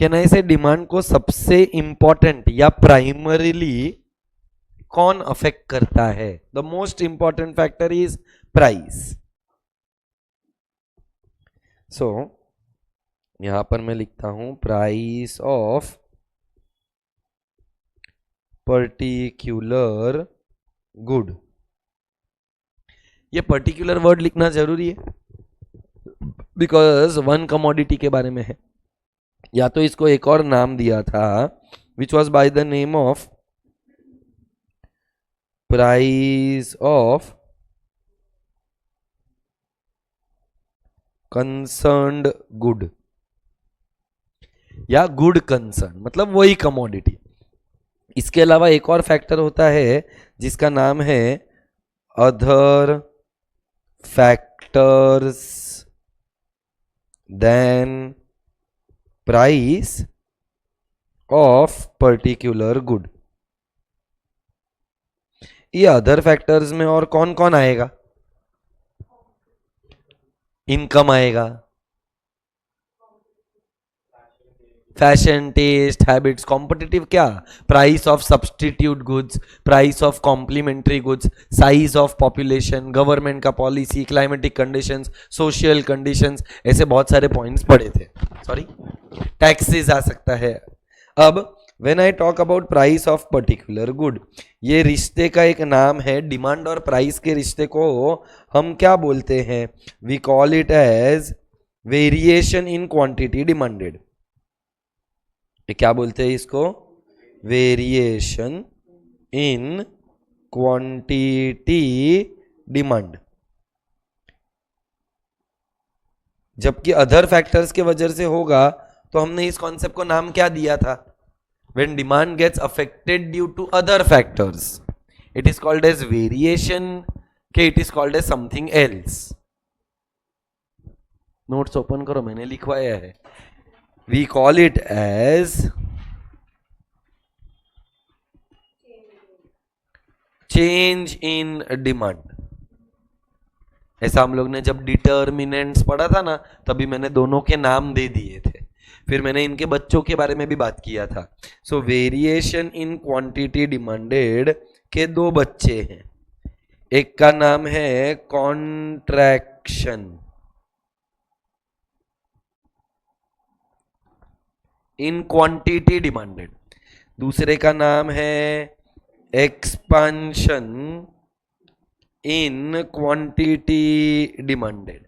Can I से demand को सबसे इंपॉर्टेंट या प्राइमरीली कौन अफेक्ट करता है? The most important factor is price. So यहां पर मैं लिखता हूं प्राइस ऑफ पर्टिकुलर गुड. ये पर्टिकुलर वर्ड लिखना जरूरी है बिकॉज वन कमोडिटी के बारे में है. या तो इसको एक और नाम दिया था which was by the name of price of concerned good या गुड कंसर्न, मतलब वही कमोडिटी. इसके अलावा एक और फैक्टर होता है जिसका नाम है other factors than price of particular good. ये अदर फैक्टर्स में और कौन कौन आएगा? इनकम आएगा, फैशन, टेस्ट, हैबिट्स, कॉम्पिटिटिव क्या, price of substitute goods, price of complementary goods, size of population, government का policy, climatic conditions, social conditions, ऐसे बहुत सारे पॉइंट्स पढ़े थे. सॉरी, टैक्सेस आ सकता है. अब when I talk about price of particular good, ये रिश्ते का एक नाम है. डिमांड और प्राइस के रिश्ते को हम क्या बोलते हैं? We call it as variation in quantity demanded. क्या बोलते हैं इसको? Variation in quantity demand. जबकि अदर फैक्टर्स के वजह से होगा तो हमने इस कॉन्सेप्ट को नाम क्या दिया था? When demand gets affected due to other factors, it is called as variation. Okay, it is called as something else. Notes open करो, मैंने लिखवाया है. We call it as change in demand. ऐसा हम लोग ने जब डिटर्मिनेंट्स पढ़ा था ना, तभी मैंने दोनों के नाम दे दिए थे. फिर मैंने इनके बच्चों के बारे में भी बात किया था. सो वेरिएशन इन क्वांटिटी डिमांडेड के दो बच्चे हैं. एक का नाम है कॉन्ट्रैक्शन इन क्वांटिटी डिमांडेड, दूसरे का नाम है एक्सपांशन इन क्वांटिटी डिमांडेड.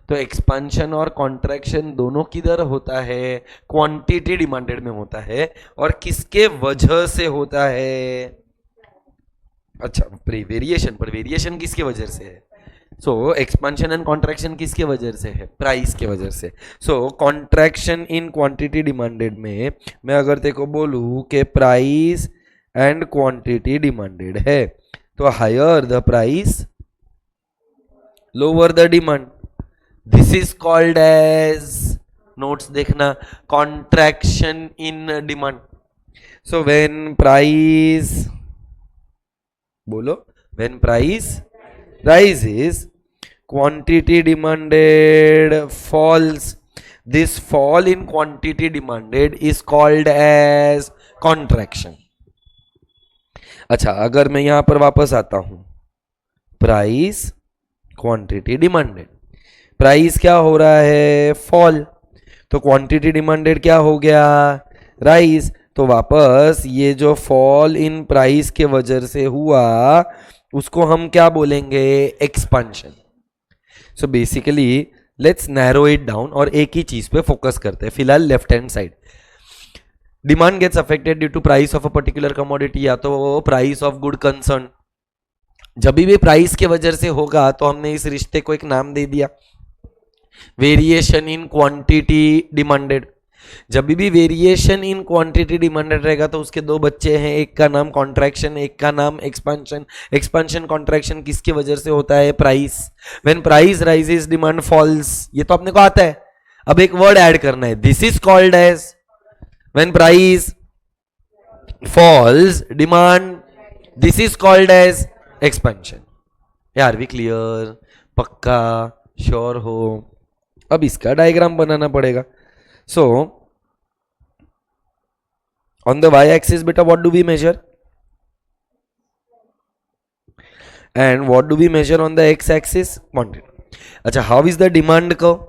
तो एक्सपांशन और कॉन्ट्रैक्शन दोनों किधर होता है? क्वांटिटी डिमांडेड में होता है. और किसके वजह से होता है? अच्छा, वेरिएशन, पर वेरिएशन किसके वजह से है? सो एक्सपांशन एंड कॉन्ट्रैक्शन किसके वजह से है? प्राइस के वजह से. सो कॉन्ट्रैक्शन इन क्वांटिटी डिमांडेड में मैं अगर तेको बोलूं कि प्राइस एंड क्वांटिटी डिमांडेड है, तो higher the price lower the demand. This is called as, notes देखना, contraction in demand. So when price, बोलो, when price rises, quantity demanded falls. This fall in quantity demanded is called as contraction. अच्छा, अगर मैं यहां पर वापस आता हूं, प्राइस, क्वांटिटी डिमांडेड. प्राइस क्या हो रहा है? फॉल. तो क्वांटिटी डिमांडेड क्या हो गया? राइज. तो वापस ये जो फॉल इन प्राइस के वजह से हुआ उसको हम क्या बोलेंगे? Expansion. So basically let's narrow it down और एक ही चीज पे फोकस करते हैं फिलहाल. Left hand side, demand gets affected due to price of a particular commodity, या तो प्राइस ऑफ गुड कंसर्न. जब भी प्राइस के वजह से होगा तो हमने इस रिश्ते को एक नाम दे दिया, वेरिएशन इन क्वांटिटी डिमांडेड. जब भी वेरिएशन इन क्वांटिटी डिमांडेड रहेगा तो उसके दो बच्चे हैं, एक का नाम कॉन्ट्रैक्शन, एक का नाम एक्सपांशन. एक्सपांशन कॉन्ट्रैक्शन किसके वजह से होता है? Price. When price rises demand falls. ये तो अपने को आता है. अब एक वर्ड ऐड करना है, this is called as, when price falls demand, this is called as expansion. यार वी क्लियर? पक्का? श्योर हो? अब इसका डायग्राम बनाना पड़ेगा. सो On the y-axis, beta, what do we measure? And what do we measure on the x-axis? Quantity. अच्छा, how is the demand curve?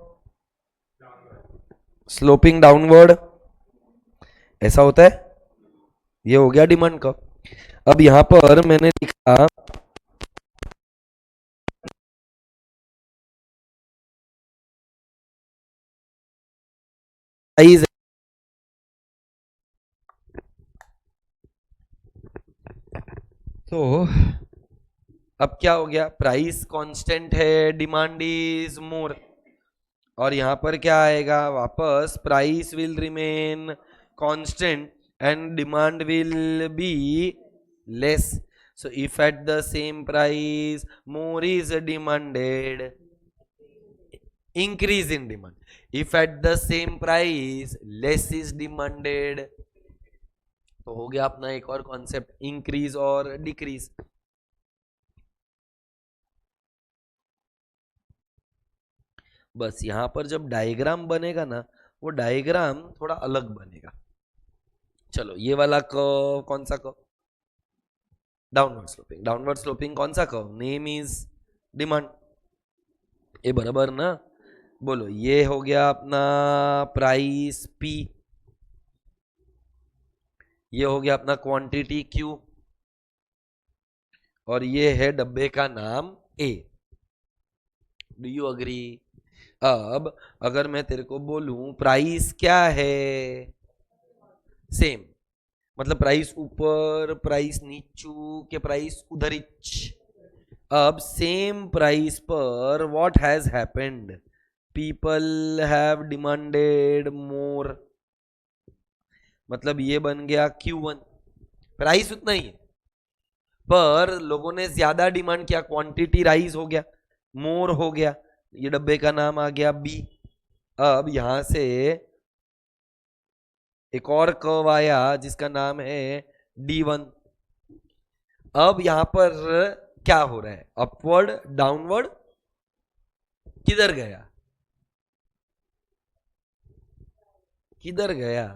Sloping downward. ऐसा होता है. ये हो गया डिमांड कर्व. अब यहां पर मैंने लिखा प्राइस. तो अब क्या हो गया, प्राइस कांस्टेंट है, डिमांड इज मोर, और यहां पर क्या आएगा वापस, price will remain constant and demand will be less. So if at the same price more is demanded, increase in demand. If at the same price less is demanded, तो हो गया अपना एक और कॉन्सेप्ट, इंक्रीज और decrease. बस यहां पर जब डायग्राम बनेगा ना, वो डायग्राम थोड़ा अलग बनेगा. चलो, ये वाला कर्व कौन सा curve? Downward sloping. Downward sloping कौन सा कर्व? Name is demand. ये बराबर ना? बोलो, ये हो गया अपना प्राइस P, ये हो गया अपना क्वांटिटी Q, और ये है डब्बे का नाम A. Do you agree? अब अगर मैं तेरे को बोलूं प्राइस क्या है, सेम, मतलब प्राइस ऊपर, प्राइस नीचू, के प्राइस उधर ही. अब सेम प्राइस पर what has happened? People have demanded मोर, मतलब ये बन गया Q1. प्राइस उतना ही है, पर लोगों ने ज्यादा डिमांड किया, क्वांटिटी राइज हो गया, मोर हो गया. ये डब्बे का नाम आ गया B. अब यहां से एक और कर्व आया जिसका नाम है D1. अब यहां पर क्या हो रहा है, अपवर्ड, डाउनवर्ड, किधर गया, किधर गया?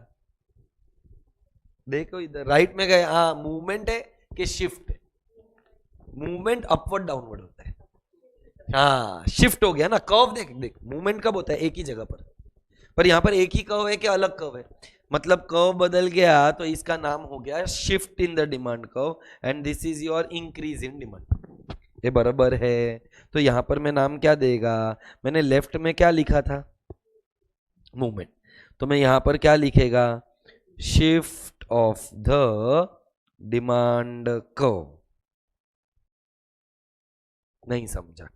देखो इधर राइट में गया. हाँ, मूवमेंट है कि शिफ्ट है? मूवमेंट अपवर्ड डाउनवर्ड होता है. हाँ, शिफ्ट हो गया ना. कर्व देख देख, मूवमेंट कब होता है? एक ही जगह पर यहां पर एक ही कर्व है कि अलग कर्व है? मतलब कर्व बदल गया, तो इसका नाम हो गया shift in the demand curve, and this is your increase in demand. ये बराबर है. तो यहां पर मैं नाम क्या देगा, मैंने लेफ्ट में क्या लिखा था, मूवमेंट, तो मैं यहां पर क्या लिखेगा, shift of the demand curve. नहीं समझा?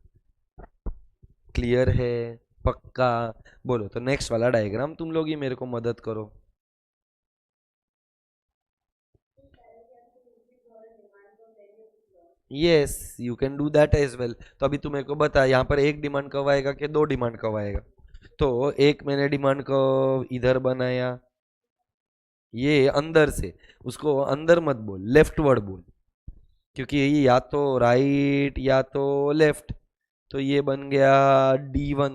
क्लियर है? पक्का? बोलो. तो नेक्स्ट वाला डायग्राम तुम लोग ही मेरे को मदद करो. Yes, you can do that as well. तो अभी तू मेरे को बता, यहाँ पर एक डिमांड कर्व आएगा कि दो डिमांड कर्व आएगा? तो एक मैंने डिमांड कर्व इधर बनाया, ये अंदर से, उसको अंदर मत बोल, लेफ्टवर्ड बोल, क्योंकि ये या तो राइट या तो लेफ्ट. तो ये बन गया D1.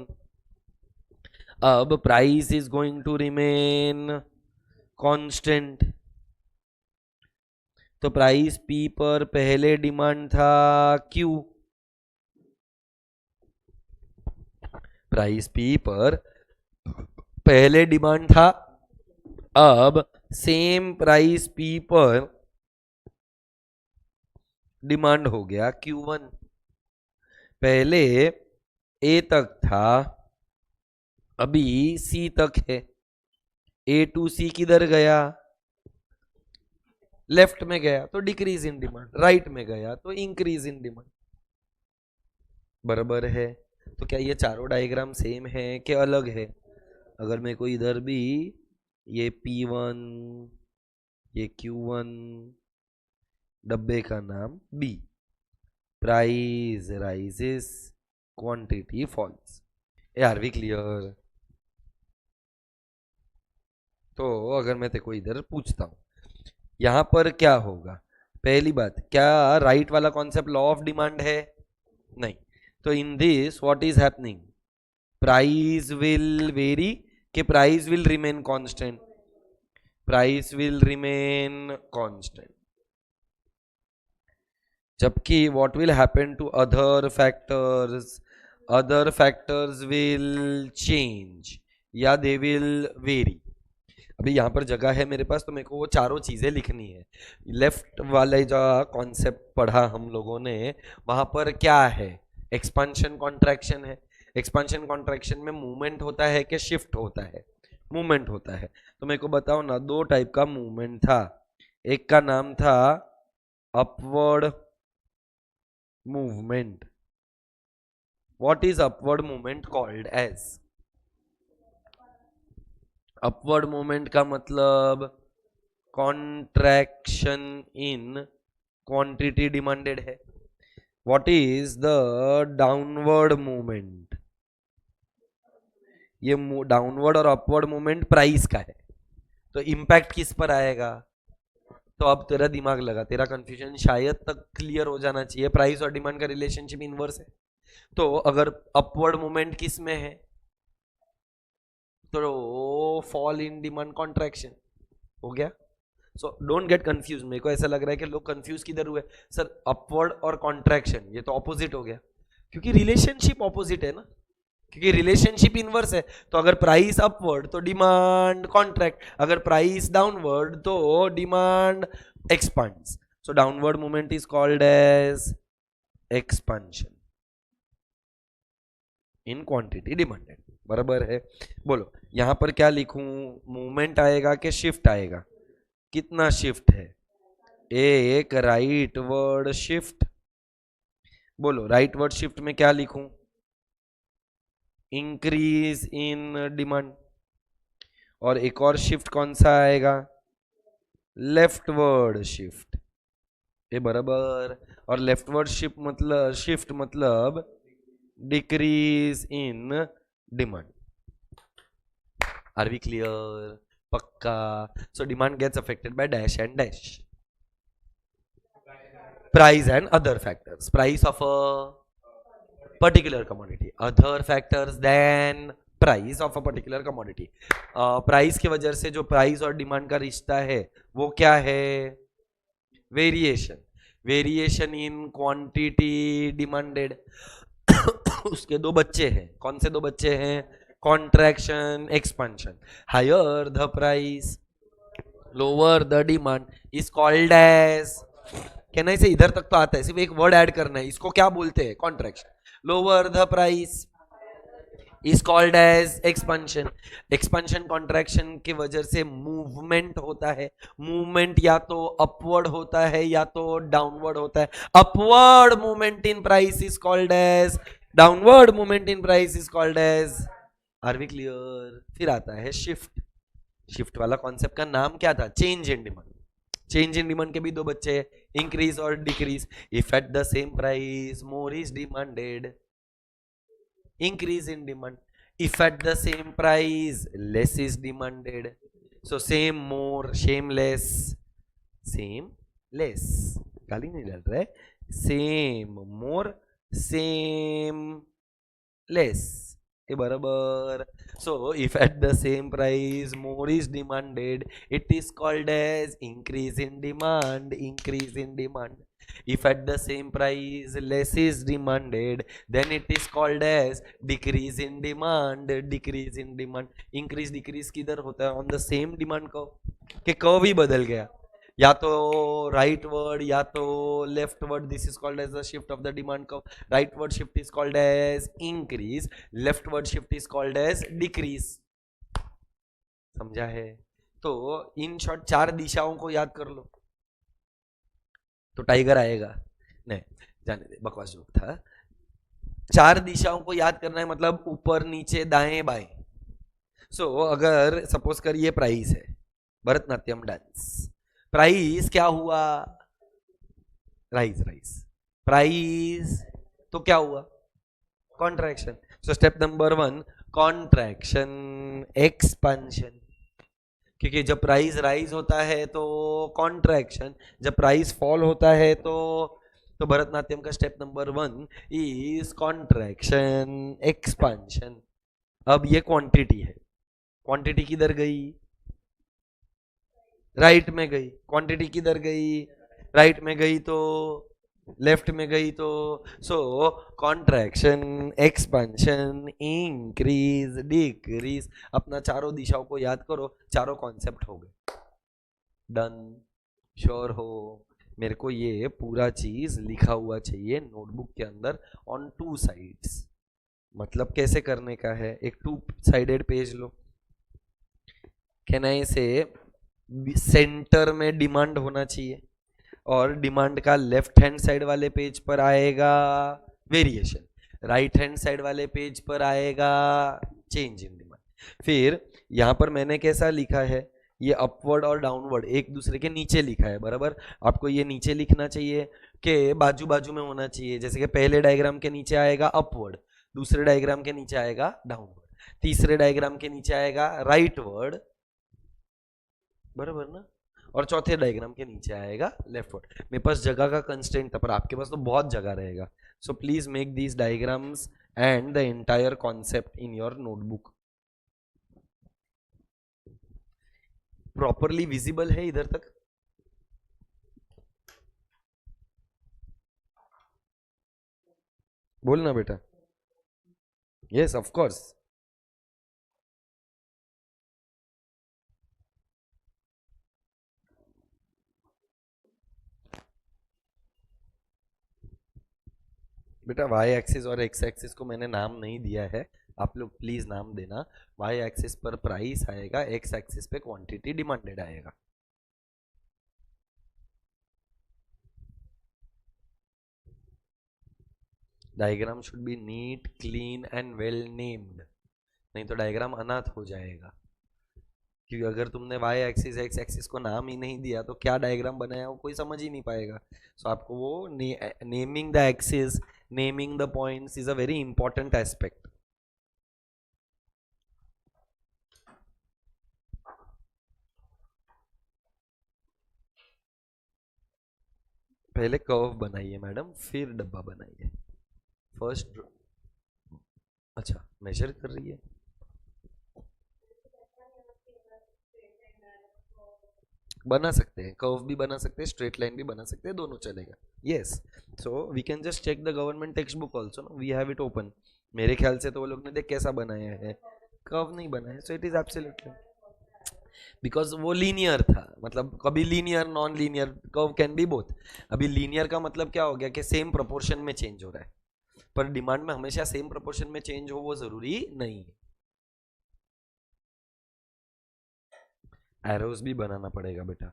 अब price is going to remain constant, तो प्राइस P पर पहले डिमांड था Q, प्राइस P पर पहले डिमांड था. अब सेम प्राइस P पर डिमांड हो गया Q1. पहले A तक था, अभी C तक है. A टू C किधर गया? लेफ्ट में गया तो डिक्रीज इन डिमांड, राइट में गया तो इंक्रीज इन डिमांड. बराबर है? तो क्या ये चारों डायग्राम सेम है कि अलग है? अगर मैं कोई इधर भी ये P1, ये Q1, डब्बे का नाम B, price rises, quantity falls. Are we clear? तो अगर मैं तेको इधर पूछता हूं, यहां पर क्या होगा? पहली बात, क्या राइट वाला कॉन्सेप्ट लॉ ऑफ डिमांड है? नहीं. तो in this what is happening, price will very कि price will remain constant? Price will remain constant, जबकि what will happen to other factors will change या दे विल वेरी। अभी यहाँ पर जगह है मेरे पास, तो मेरे को वो चारों चीजें लिखनी है। लेफ्ट वाले जो कॉन्सेप्ट पढ़ा हम लोगों ने, वहां पर क्या है, एक्सपांशन कॉन्ट्रैक्शन है। एक्सपांशन कॉन्ट्रैक्शन में मूवमेंट होता है कि शिफ्ट होता है? मूवमेंट होता है। तो मेरे को बताओ ना, दो टाइप का मूवमेंट था। एक का नाम था upward movement. What is upward movement called as? Upward movement का मतलब कॉन्ट्रैक्शन इन क्वांटिटी डिमांडेड है। What is the downward movement? ये डाउनवर्ड और अपवर्ड मूवमेंट प्राइस का है। तो इम्पैक्ट किस पर आएगा? तो अब तेरा दिमाग लगा, तेरा कंफ्यूजन शायद तक क्लियर हो जाना चाहिए। प्राइस और डिमांड का रिलेशनशिप इनवर्स है। तो अगर अपवर्ड मूवमेंट किस में है, तो फॉल इन डिमांड कॉन्ट्रैक्शन हो गया। So don't get confuse. मेरे को ऐसा लग रहा है कि लोग कंफ्यूज किधर हुए, सर अपवर्ड और कॉन्ट्रैक्शन ये तो ऑपोजिट हो गया, क्योंकि रिलेशनशिप ऑपोजिट है ना, क्योंकि रिलेशनशिप इनवर्स है। तो अगर प्राइस अपवर्ड तो डिमांड कॉन्ट्रैक्ट, अगर प्राइस डाउनवर्ड तो demand expands. So downward movement is called as expansion in quantity demanded. बराबर है? बोलो यहां पर क्या लिखूं, मूवमेंट आएगा कि शिफ्ट आएगा? कितना शिफ्ट है? एक राइट वर्ड शिफ्ट। बोलो राइट वर्ड शिफ्ट में क्या लिखूं? Increase in demand. और एक और शिफ्ट कौन सा आएगा? Leftward shift. ये बराबर। और लेफ्ट वर्ड शिफ्ट मतलब decrease in demand. Are we clear? पक्का? So demand gets affected by dash and dash, price and other factors. Price of a particular commodity, other factors than price of a particular commodity। Price की वजह से जो price और demand का रिश्ता है वो क्या है? Variation. Variation in quantity demanded. उसके दो बच्चे हैं। कौन से दो बच्चे हैं? Contraction expansion. Higher the price lower the demand is called as, कहना इसे इधर तक तो आता है, सिर्फ एक वर्ड ऐड करना है। इसको क्या बोलते हैं? Contraction. Lower the price is called as expansion. Expansion contraction की वजह से मूवमेंट होता है। मूवमेंट या तो अपवर्ड होता है या तो डाउनवर्ड होता है। Upward movement in price is called as, downward movement in price is called as. Are we clear? फिर आता है शिफ्ट। शिफ्ट वाला कॉन्सेप्ट का नाम क्या था? Change in demand. Change in demand के भी दो बच्चे हैं, इंक्रीज और decrease. If at the same price more is demanded, increase in demand. If at the same price less is demanded, so same more, same less, same less. गाली नहीं डाल रहा है, सेम मोर सेम लेस। ये बराबर। So if at the same price more is demanded, it is called as increase in demand, increase in demand. If at the same price less is demanded, then it is called as decrease in demand, decrease in demand. Increase decrease किधर होता है? On the same demand curve के curve ही बदल गया, या तो rightward या तो leftward. This is called as the shift of the demand curve. Rightward shift is called as increase, leftward shift is called as decrease. समझा है? तो इन शॉर्ट चार दिशाओं को याद कर लो तो टाइगर आएगा। नहीं जाने दे, बकवास जोक था। चार दिशाओं को याद करना है मतलब ऊपर नीचे दाएं बाएं। सो अगर सपोज करिए प्राइस है, भरतनाट्यम डांस। प्राइस क्या हुआ? Rise rise. प्राइस तो क्या हुआ? Contraction. So step number 1 contraction expansion, क्योंकि जब प्राइस राइज होता है तो कॉन्ट्रैक्शन, जब प्राइस फॉल होता है तो भरतनाट्यम का step number 1 is contraction expansion. अब ये क्वांटिटी है, क्वांटिटी किधर गई? राइट में गई, क्वांटिटी किधर गई, राइट में गई तो लेफ्ट में गई तो, सो कॉन्ट्रैक्शन, एक्सपेंशन, इंक्रीज, डिक्रीज, अपना चारों दिशाओं को याद करो, चारों कॉन्सेप्ट हो गए। डन, श्योर हो? मेरे को ये पूरा चीज लिखा हुआ चाहिए नोटबुक के अंदर ऑन 2 साइड्स। मतलब कैसे करने का है, एक 2 sided page low, can I से सेंटर में डिमांड होना चाहिए और डिमांड का लेफ्ट हैंड साइड वाले पेज पर आएगा वेरिएशन, राइट हैंड साइड वाले पेज पर आएगा चेंज इन डिमांड। फिर यहां पर मैंने कैसा लिखा है, ये अपवर्ड और डाउनवर्ड एक दूसरे के नीचे लिखा है, बराबर। आपको ये नीचे लिखना चाहिए कि बाजू बाजू में होना चाहिए, जैसे कि पहले डायग्राम के नीचे आएगा अपवर्ड, दूसरे डायग्राम के नीचे आएगा डाउनवर्ड, तीसरे डायग्राम के नीचे आएगा राइटवर्ड, बराबर ना, और चौथे डायग्राम के नीचे आएगा लेफ्टवर्ड। मेरे पास जगह का कंस्ट्रेंट था, पर आपके पास तो बहुत जगह रहेगा। So please make these diagrams and the entire concept in your notebook. Properly visible है इधर तक? बोलना बेटा। Yes of course. बेटा वाई एक्सिस और एक्स एक्सिस को मैंने नाम नहीं दिया है, आप लोग प्लीज नाम देना। वाई एक्सिस पर प्राइस आएगा, एक्स एक्सिस पे क्वांटिटी डिमांडेड आएगा। Diagram should be neat, clean and well named, नहीं तो डायग्राम अनाथ हो जाएगा। क्योंकि अगर तुमने वाई एक्सिस एक्स एक्सिस को नाम ही नहीं दिया तो क्या डायग्राम बनाया वो कोई समझ ही नहीं पाएगा। सो आपको वो naming the axis, naming the points is a very important aspect. पहले कर्व बनाइए मैडम, फिर डब्बा बनाइए। फर्स्ट, अच्छा मेजर कर रही है, बना सकते हैं, कर्व भी बना सकते हैं, स्ट्रेट लाइन भी बना सकते हैं, दोनों चलेगा। Yes, so we can just check the government text book also, we have it open. मेरे ख्याल से तो वो लोग ने देख कैसा बनाया है, कर्व नहीं बना है, so it is absolutely because वो लीनियर था। मतलब कभी linear, non linear, curve can be both. अभी लीनियर का मतलब क्या हो गया कि सेम प्रोपोर्शन में चेंज हो रहा है, पर डिमांड में हमेशा सेम प्रोपोर्शन में चेंज हो वो जरूरी नहीं है। एरोज भी बनाना पड़ेगा बेटा,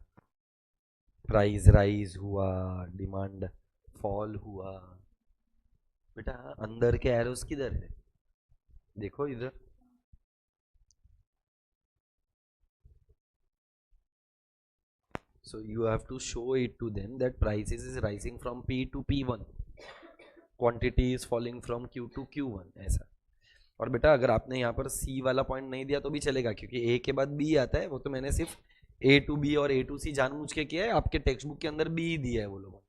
प्राइस राइज हुआ, डिमांड फॉल हुआ। बेटा अंदर के एरोज किधर है, देखो इधर। So you have to show it to them that prices is rising from P to P1, quantity is falling from Q to Q1, ऐसा। और बेटा अगर आपने यहाँ पर C वाला पॉइंट नहीं दिया तो भी चलेगा, क्योंकि A के बाद B आता है, वो तो मैंने सिर्फ A to B और A to C जानबूझ के किया है, आपके टेक्स्ट बुक के अंदर B ही दिया है वो लोगों।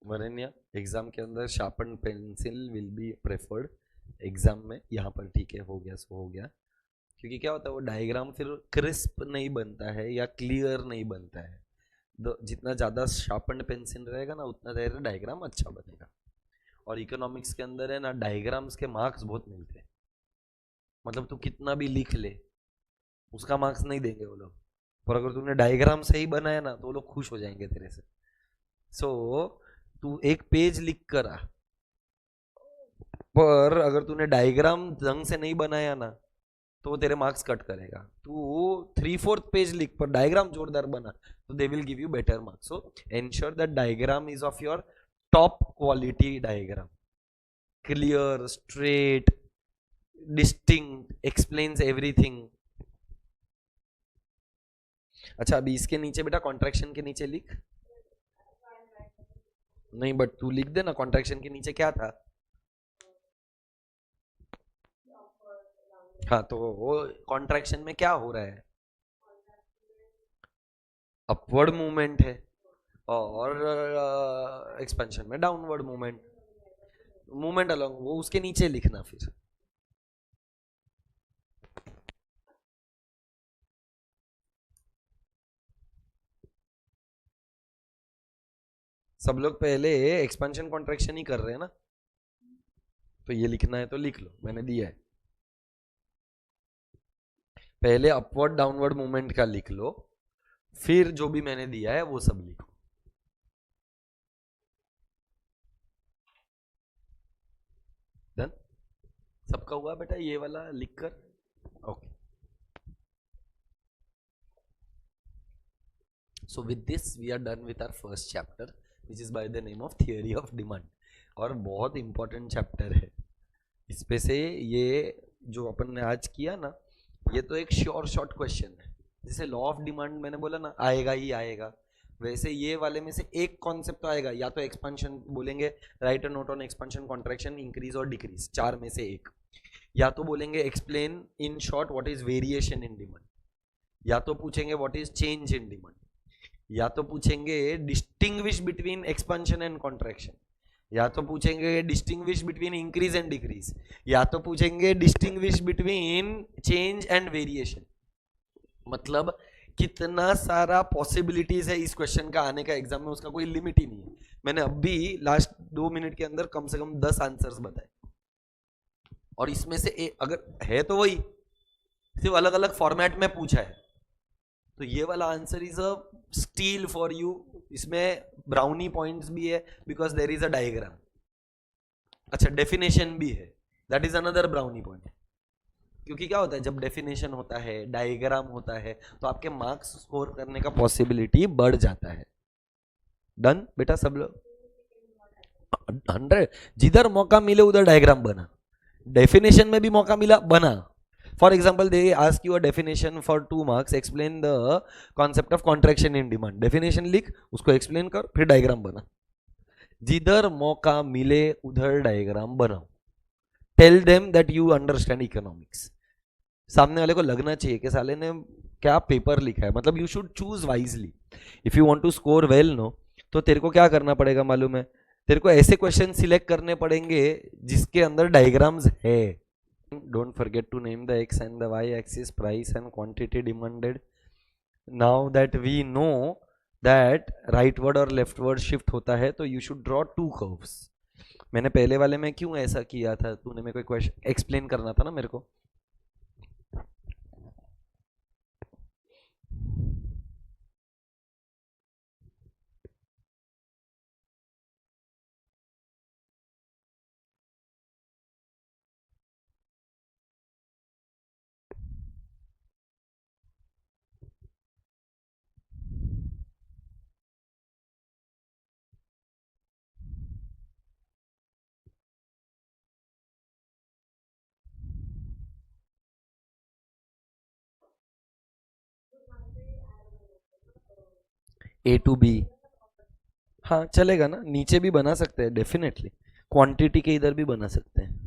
वरेण्या, एग्जाम के अंदर sharpen pencil will be preferred exam में, यहाँ पर ठीक है, हो गया सो हो गया। क्योंकि क्या होता है वो डायग्राम फिर क्रिस्प नहीं बनता है या क्लियर नहीं बनता है। जितना ज़्यादा शार्पन पेंसिल रहेगा ना उतना ज़्यादा डायग्राम अच्छा बनेगा। और इकोनॉमिक्स के अंदर है ना, डायग्राम्स के मार्क्स बहुत मिलते हैं। मतलब तू कितना भी लिख ले उसका मार्क्स नहीं देंगे वो लोग, पर अगर तूने डायग्राम सही बनाया ना तो वो लोग खुश हो जाएंगे तेरे से। सो तू एक पेज लिख कर आ, पर अगर तूने डायग्राम ढंग से नहीं बनाया ना तो वो तेरे मार्क्स कट करेगा। तू 3/4 पेज लिख पर डायग्राम जोरदार बना तो they will give you better marks. So ensure that diagram is of your top quality diagram, clear, straight, distinct, explains everything. अच्छा अभी इसके नीचे बेटा कॉन्ट्रैक्शन के नीचे लिख, नहीं बट तू लिख दे ना, कॉन्ट्रैक्शन के नीचे क्या था। हाँ तो वो कॉन्ट्रैक्शन में क्या हो रहा है, अपवर्ड मूवमेंट है। और एक्सपेंशन में डाउनवर्ड मूवमेंट, मूवमेंट अलोंग, वो उसके नीचे लिखना फिर। सब लोग पहले एक्सपेंशन कॉन्ट्रैक्शन ही कर रहे हैं ना, तो ये लिखना है तो लिख लो, मैंने दिया है। पहले अपवर्ड डाउनवर्ड मूवमेंट का लिख लो, फिर जो भी मैंने दिया है वो सब लिखो। डन? सबका हुआ बेटा ये वाला लिखकर? Okay, so with this we are done with our first chapter which is by the name of theory of demand। और बहुत इंपॉर्टेंट चैप्टर है, इस पे से ये जो अपन ने आज किया ना, ये तो एक श्योर शॉर्ट क्वेश्चन है। जैसे लॉ ऑफ डिमांड मैंने बोला ना आएगा ही आएगा, वैसे ये वाले में से एक कॉन्सेप्ट तो आएगा, या तो एक्सपेंशन बोलेंगे, right a note on expansion contraction increase और डिक्रीज, चार में से एक, या तो बोलेंगे explain in short what is variation in demand, या तो पूछेंगे what is change in demand, या तो पूछेंगे distinguish between expansion and contraction, या तो पूछेंगे distinguish between increase and decrease, या तो पूछेंगे distinguish between change and variation. मतलब कितना सारा पॉसिबिलिटीज है इस क्वेश्चन का आने का एग्जाम में, उसका कोई लिमिट ही नहीं है। मैंने अभी लास्ट 2 मिनट के अंदर कम से कम 10 आंसर्स बताए, और इसमें से अगर है तो वही, सिर्फ अलग अलग फॉर्मेट में पूछा है। तो ये वाला answer is a steel for you, इसमें ब्राउनी पॉइंट्स भी है because there is a diagram. अच्छा, डेफिनेशन भी है, that is another brownie point. क्योंकि क्या होता है जब डेफिनेशन होता है, डायग्राम होता है, तो आपके मार्क्स स्कोर करने का पॉसिबिलिटी बढ़ जाता है। डन बेटा सब लोग? 100, जिधर मौका मिले उधर डायग्राम बना, डेफिनेशन में भी मौका मिला बना। For example they ask you a definition for 2 marks, explain the concept of contraction in demand, definition लिख, उसको एक्सप्लेन कर, फिर डायग्राम बना। जिधर मौका मिले उधर डायग्राम बनाओ। Tell them that you understand economics. सामने वाले को लगना चाहिए कि साले ने क्या पेपर लिखा है, मतलब you should choose wisely if you want to score well no. तो तेरे को क्या करना पड़ेगा मालूम है, तेरे को ऐसे क्वेश्चन सिलेक्ट करने पड़ेंगे जिसके अंदर डायग्राम्स है। Don't forget to name the X and the Y axis, price and quantity demanded. Now that we know that rightward और लेफ्ट वर्ड शिफ्ट होता है, तो यू शुड ड्रॉ 2 कर्व्स। मैंने पहले वाले में क्यों ऐसा किया था, तूने मेरे को क्वेश्चन एक्सप्लेन करना था ना मेरे को। ए टू बी, हाँ चलेगा ना, नीचे भी बना सकते हैं डेफिनेटली, क्वांटिटी के इधर भी बना सकते हैं।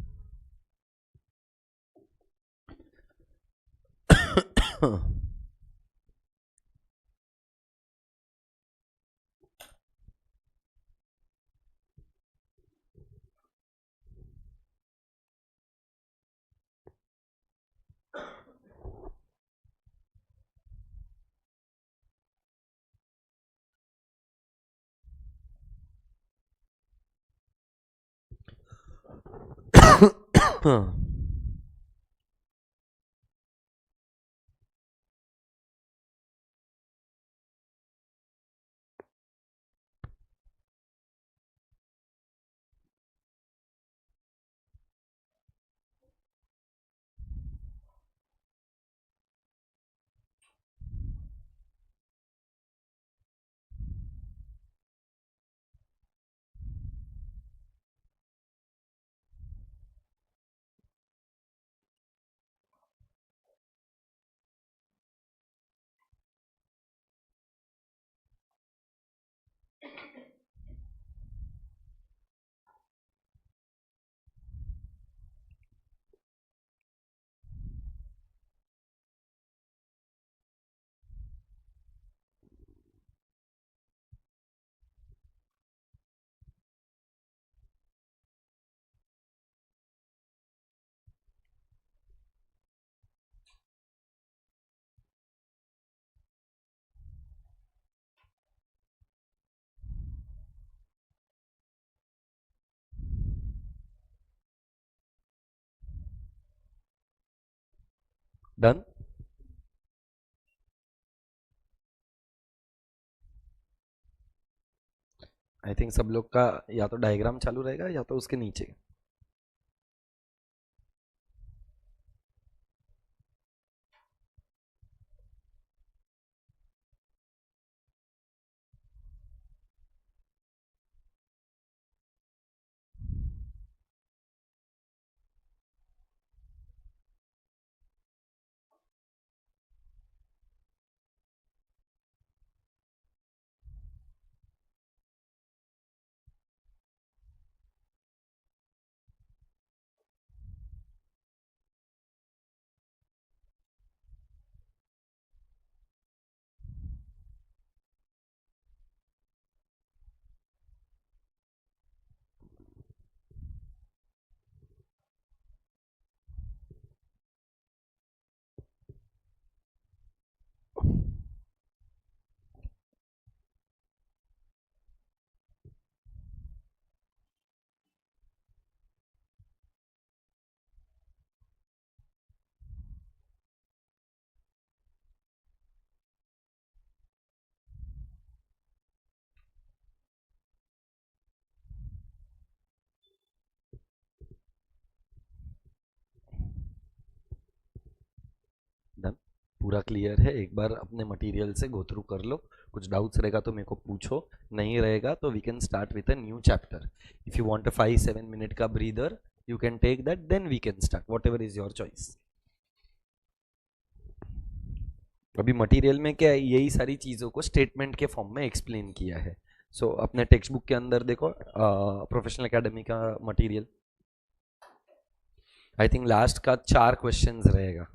डन। आई थिंक सब लोग का या तो डायग्राम चालू रहेगा या तो उसके नीचे। डन। पूरा क्लियर है? एक बार अपने मटेरियल से गो थ्रू कर लो, कुछ डाउट्स रहेगा तो मेरे को पूछो, नहीं रहेगा तो we can start with a new chapter. If you want a 5-7 minute का breather you can take that, then we can start, whatever is your choice. अभी मटेरियल में क्या है, यही सारी चीज़ों को स्टेटमेंट के फॉर्म में एक्सप्लेन किया है। सो अपने टेक्स्ट बुक के अंदर देखो, प्रोफेशनल एकेडमी का मटेरियल, आई थिंक लास्ट का 4 क्वेश्चंस रहेगा।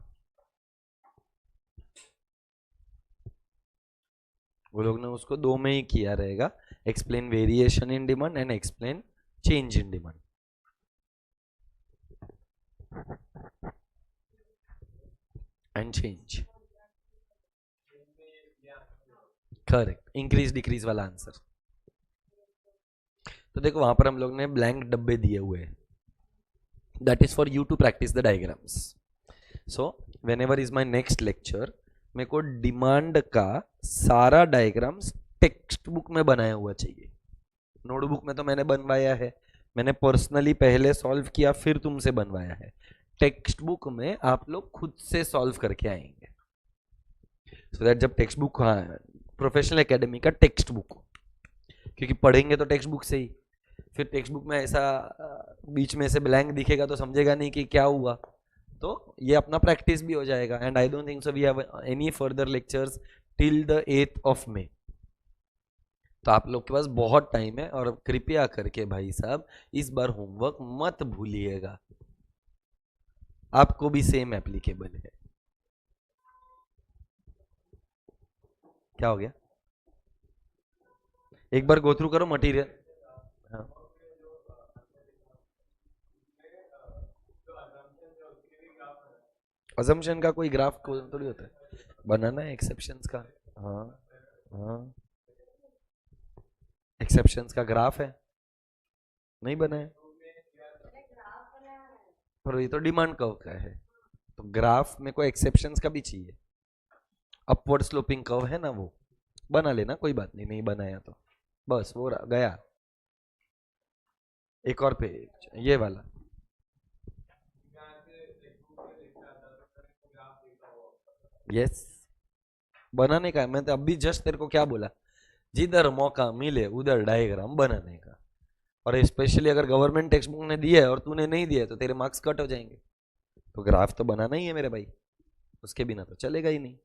वो लोग ने उसको 2 में ही किया रहेगा, explain variation in demand and explain change in demand. And change, correct, increase decrease वाला आंसर। तो देखो वहां पर हम लोग ने ब्लैंक डब्बे दिए हुए हैं, that is for you to practice the diagrams. So whenever is my next lecture, मेरे को डिमांड का सारा डायग्राम्स टेक्स्ट बुक में बनाया हुआ चाहिए। नोटबुक में तो मैंने बनवाया है, मैंने पर्सनली पहले सॉल्व किया फिर तुमसे बनवाया है। टेक्स्ट बुक में आप लोग खुद से सॉल्व करके आएंगे, सो दैट जब टेक्स्ट बुक, हाँ प्रोफेशनल एकेडमी का टेक्स्ट बुक, क्योंकि पढ़ेंगे तो टेक्स्ट बुक से ही, फिर टेक्स्ट बुक में ऐसा बीच में से ब्लैंक दिखेगा तो समझेगा नहीं कि क्या हुआ, तो ये अपना प्रैक्टिस भी हो जाएगा। And I don't think so we have any further lectures till the 8th of May। तो आप लोग के पास बहुत टाइम है, और कृपया करके भाई साहब इस बार होमवर्क मत भूलिएगा, आपको भी सेम एप्लीकेबल है। क्या हो गया? एक बार गो थ्रू करो मटेरियल। हाँ, अजम्पशन का कोई ग्राफ थोड़ी होता है, बनाना है एक्सेप्शंस का। हाँ हाँ, एक्सेप्शंस का ग्राफ है, नहीं बना है, पर ये तो डिमांड कर्व का है, तो ग्राफ में कोई एक्सेप्शंस का भी चाहिए। अपवर्ड स्लोपिंग कर्व है ना, वो बना लेना, कोई बात नहीं, नहीं बनाया तो बस वो गया। एक और पेज ये वाला, यस, बनाने का है। मैं तो अभी जस्ट तेरे को क्या बोला, जिधर मौका मिले उधर डायग्राम बनाने का। और स्पेशली अगर गवर्नमेंट टेक्स्ट बुक ने दिया है और तूने नहीं दिया है तो तेरे मार्क्स कट हो जाएंगे। तो ग्राफ तो बनाना ही है मेरे भाई, उसके बिना तो चलेगा ही नहीं।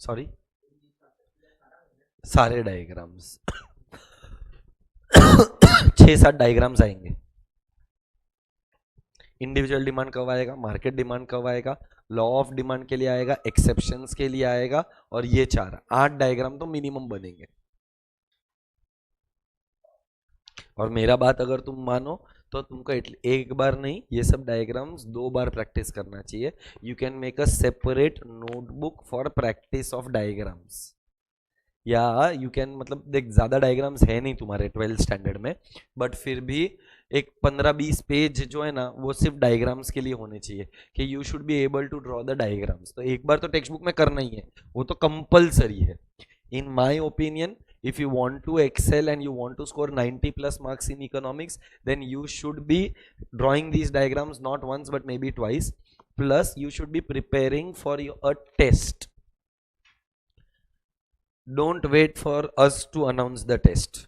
सॉरी, सारे डायग्राम्स 6-7 डायग्राम्स आएंगे। इंडिविजुअल डिमांड कब आएगा, मार्केट डिमांड कब आएगा, लॉ ऑफ डिमांड के लिए आएगा, एक्सेप्शंस के लिए आएगा, और ये 8 डायग्राम तो मिनिमम बनेंगे। और मेरा बात अगर तुम मानो तो तुमको एक बार नहीं, ये सब डायग्राम्स 2 बार प्रैक्टिस करना चाहिए। You can make a separate notebook for practice of diagrams. या यू कैन, मतलब देख ज्यादा डायग्राम्स है नहीं तुम्हारे 12th स्टैंडर्ड में, बट फिर भी एक 15-20 पेज जो है ना वो सिर्फ डायग्राम्स के लिए होने चाहिए कि you should be able to draw the diagrams. तो एक बार तो टेक्स्ट बुक में करना ही है, वो तो कंपलसरी है। In my opinion, if you want to excel and you want to score 90 plus marks in economics, then you should be drawing these diagrams not once but maybe twice, plus you should be preparing for a test. Don't wait for us to announce the test.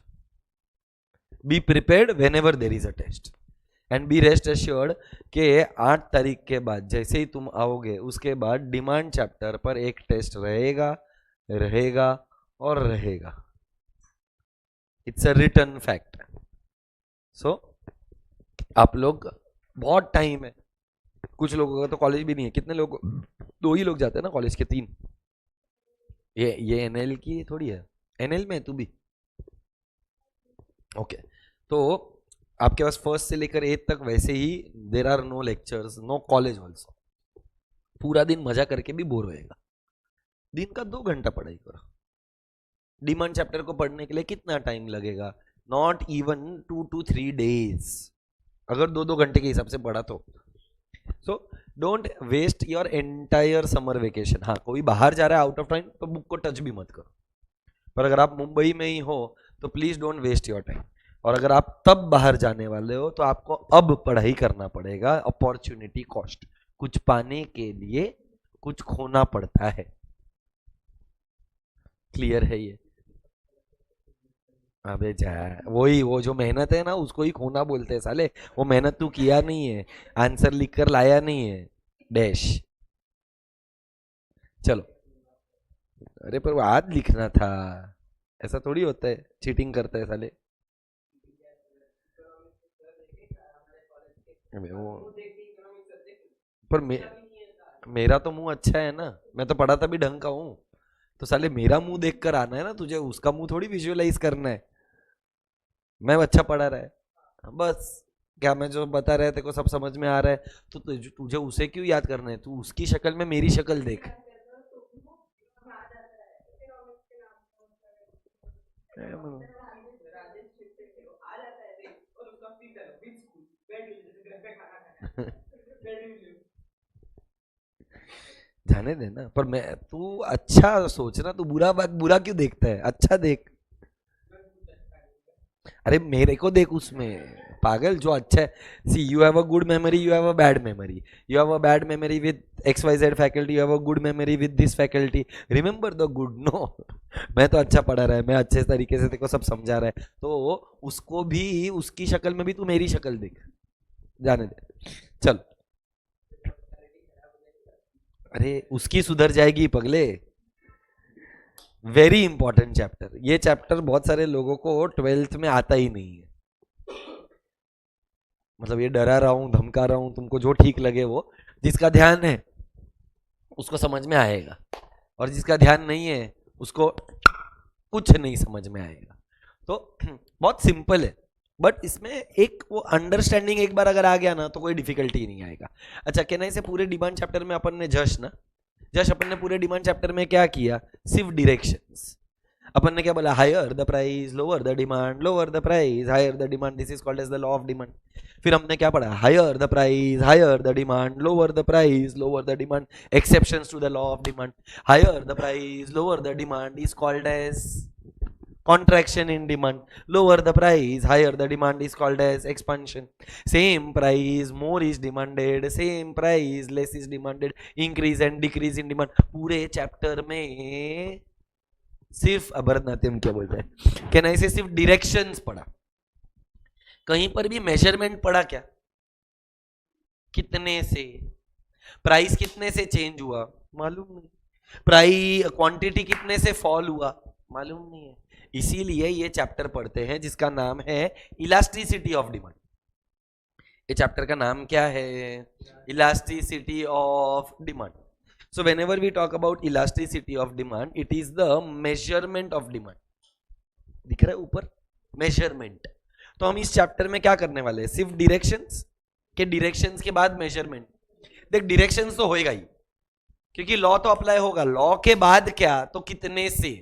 Be prepared whenever there is a test, and be rest assured कि 8 तारीख के बाद जैसे ही तुम आओगे उसके बाद demand chapter पर एक टेस्ट रहेगा रहेगा और रहेगा। It's a written fact. So आप लोग, बहुत टाइम है, कुछ लोगों का तो कॉलेज भी नहीं है। कितने लोग, 2 ही लोग जाते हैं ना कॉलेज के, 3। ये एनएल की थोड़ी है, एनएल में है तू भी, ओके। तो आपके पास 1st से लेकर 8th तक वैसे ही there are no lectures, no college also. पूरा दिन मजा करके भी बोर होएगा। दिन का 2 घंटा पढ़ाई करो। डिमांड चैप्टर को पढ़ने के लिए कितना टाइम लगेगा? नॉट इवन 2 to 3 days, अगर 2-2 घंटे के हिसाब से पढ़ा तो। So don't waste your entire summer vacation. हाँ, कोई बाहर जा रहा है आउट ऑफ टाइम तो बुक को टच भी मत करो, पर अगर आप मुंबई में ही हो तो please don't waste your time. और अगर आप तब बाहर जाने वाले हो तो आपको अब पढ़ाई करना पड़ेगा। अपॉर्चुनिटी कॉस्ट, कुछ पाने के लिए कुछ खोना पड़ता है। क्लियर है ये? अबे जा, वही वो जो मेहनत है ना उसको ही खोना बोलते हैं साले। वो मेहनत तू किया नहीं है, आंसर लिख कर लाया नहीं है, डैश। चलो, अरे पर वो आज लिखना था, ऐसा थोड़ी होता है, चीटिंग करता है साले। वो पर मेरा तो मुंह अच्छा है ना, मैं तो पढ़ाता भी ढंग का हूँ। तो साले मेरा मुंह देख कर आना है ना तुझे, उसका मुंह थोड़ी विजुअलाइज करना है। मैं अच्छा पढ़ा रहा है बस, क्या मैं जो बता रहे थे को सब समझ में आ रहा है तो तुझे उसे क्यों याद करना है? तू उसकी शक्ल में मेरी शक्ल देख। जाने देना, पर मैं, तू अच्छा सोचना, तू बुरा बात बुरा क्यों देखता है? अच्छा देख। अरे मेरे को देख उसमें, पागल, जो अच्छा है। See, you have a good memory, you have a bad memory, you have a bad memory with XYZ faculty, you have a good memory with this faculty, remember the good. No, मैं तो अच्छा पढ़ा रहा है, मैं अच्छे तरीके से तेको सब समझा रहा है, तो उसको भी उसकी शक्ल में भी तू मेरी शक्ल देख। जाने दे, चल। अरे उसकी सुधर जाएगी पगले। वेरी इंपॉर्टेंट चैप्टर, ये चैप्टर बहुत सारे लोगों को 12th में आता ही नहीं है। मतलब ये डरा रहा हूं, धमका रहा हूं तुमको, जो ठीक लगे वो। जिसका ध्यान है उसको समझ में आएगा, और जिसका ध्यान नहीं है उसको कुछ नहीं समझ में आएगा। तो बहुत सिंपल है, बट इसमें एक वो अंडरस्टैंडिंग एक बार अगर आ गया ना तो कोई डिफिकल्टी नहीं आएगा। अच्छा, कहना से पूरे डिमांड चैप्टर में अपन ने जश अपन ने पूरे डिमांड चैप्टर में क्या किया? सिर्फ डायरेक्शंस। अपन ने क्या बोला? Higher the price, lower the demand, lower the price, higher the demand, this is called as the law of demand. फिर हमने क्या पढ़ा? Higher the price, higher the demand, lower the price, lower the demand, exceptions to the law of demand. Higher the price, lower the demand is called as contraction in demand, lower the price, higher the demand is called as expansion. Same price, more is demanded, same price, less is demanded, increase and decrease in demand। पूरे chapter में सिर्फ भरतनाट्यम क्या बोलते हैं, क्या नहीं से सिर्फ डायरेक्शंस पढ़ा, कहीं पर भी मेजरमेंट पढ़ा क्या? कितने से प्राइस, कितने से चेंज हुआ मालूम नहीं, प्राइस क्वांटिटी कितने से फॉल हुआ मालूम नहीं है। इसीलिए ये चैप्टर पढ़ते हैं जिसका नाम है इलास्टिसिटी ऑफ डिमांड। ये चैप्टर का नाम क्या है? Elasticity of demand. So whenever we talk about elasticity of demand, it is the measurement of demand. दिख रहा है ऊपर? मेजरमेंट। तो हम इस चैप्टर में क्या करने वाले हैं? सिर्फ डायरेक्शंस के, डायरेक्शंस के बाद मेजरमेंट। देख, डायरेक्शंस तो होएगा ही क्योंकि लॉ तो अप्लाई होगा, लॉ के बाद क्या? तो कितने से।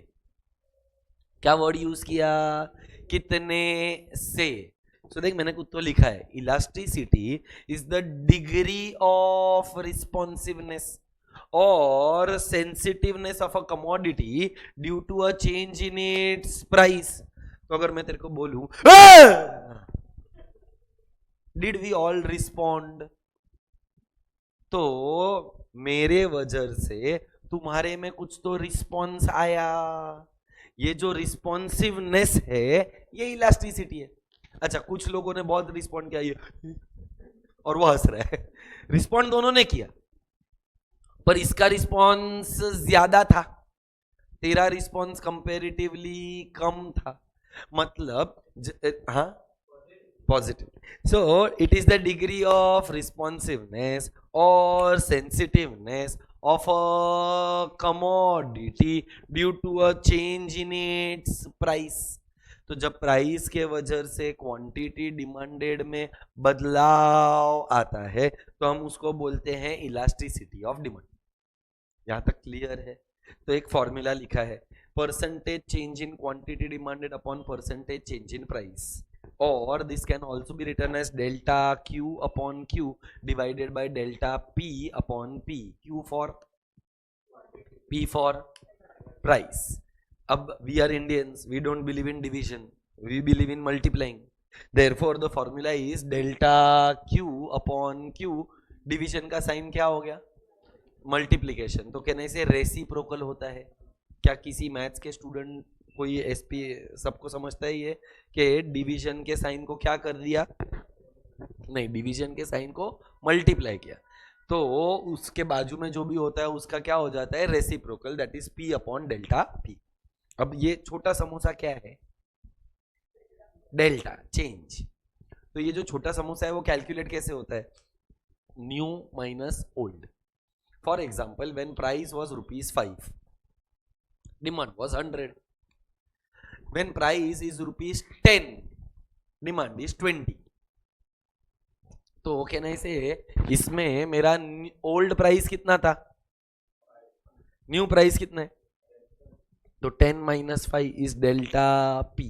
क्या वर्ड यूज किया, कितने से। सो देख मैंने कुछ तो लिखा है, elasticity is the degree of responsiveness और sensitiveness of a commodity due to a change in its price. तो अगर मैं तेरे को बोलूं डिड वी ऑल रिस्पॉन्ड, तो मेरे वजह से तुम्हारे में कुछ तो रिस्पॉन्स आया। ये जो रिस्पॉन्सिवनेस है ये इलास्टिसिटी है। अच्छा कुछ लोगों ने बहुत रिस्पॉन्ड किया ये और वो हंस रहा है, रिस्पॉन्ड दोनों ने किया पर इसका रिस्पॉन्स ज्यादा था, तेरा रिस्पॉन्स कंपेरेटिवली कम था। मतलब हाँ positive. So it is the degree of responsiveness or sensitiveness of a commodity due to a change in its price. तो जब प्राइस के वजह से क्वांटिटी डिमांडेड में बदलाव आता है तो हम उसको बोलते हैं इलास्टिसिटी ऑफ डिमांड। यहां तक क्लियर है। तो एक फॉर्मूला लिखा है, percentage change in quantity demanded upon percentage change in price, or this can also be written as delta Q upon Q divided by delta P upon P, Q for P for price. अब we are Indians, we don't believe in division, we believe in multiplying. Therefore the formula is delta Q upon Q, division का sign क्या हो गया, multiplication. तो कहने से reciprocal होता है। क्या किसी मैथ्स के स्टूडेंट कोई एसपी सबको समझता है ये कि डिवीजन के साइन को क्या कर दिया, नहीं डिवीजन के साइन को मल्टीप्लाई किया तो उसके बाजू में जो भी होता है उसका क्या हो जाता है, reciprocal, that is P upon delta P. अब ये छोटा समोसा क्या है, डेल्टा चेंज। तो ये जो छोटा समोसा है वो कैलकुलेट कैसे होता है, new minus old. For example when price was ₹5, demand was 100, when price is ₹10, demand is 20। तो कहने से इसमें मेरा ओल्ड प्राइस कितना था, न्यू प्राइस कितना है, तो 10 - 5 इज डेल्टा पी।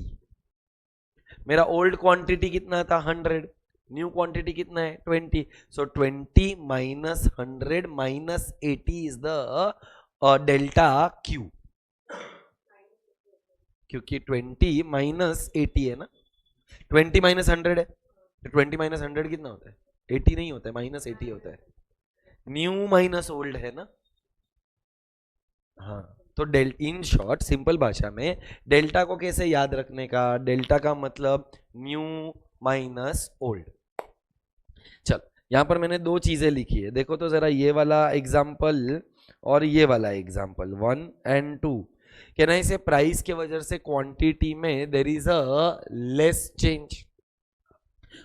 मेरा ओल्ड क्वांटिटी कितना था 100, न्यू क्वांटिटी कितना है 20, सो 20 - 100 - 80 इज द डेल्टा क्यू, क्योंकि 20 - 80 है ना, 20 - 100 है तो 20 - 100 कितना होता है, 80 नहीं होता है, -80 होता है। न्यू माइनस ओल्ड है ना, हाँ। तो इन शॉर्ट सिंपल भाषा में डेल्टा को कैसे याद रखने का, डेल्टा का मतलब न्यू माइनस ओल्ड। चल यहां पर मैंने दो चीजें लिखी है, देखो तो जरा, ये वाला एग्जाम्पल और ये वाला एग्जाम्पल 1 और 2। कहना इसे प्राइस के वजह से क्वांटिटी में there is a less change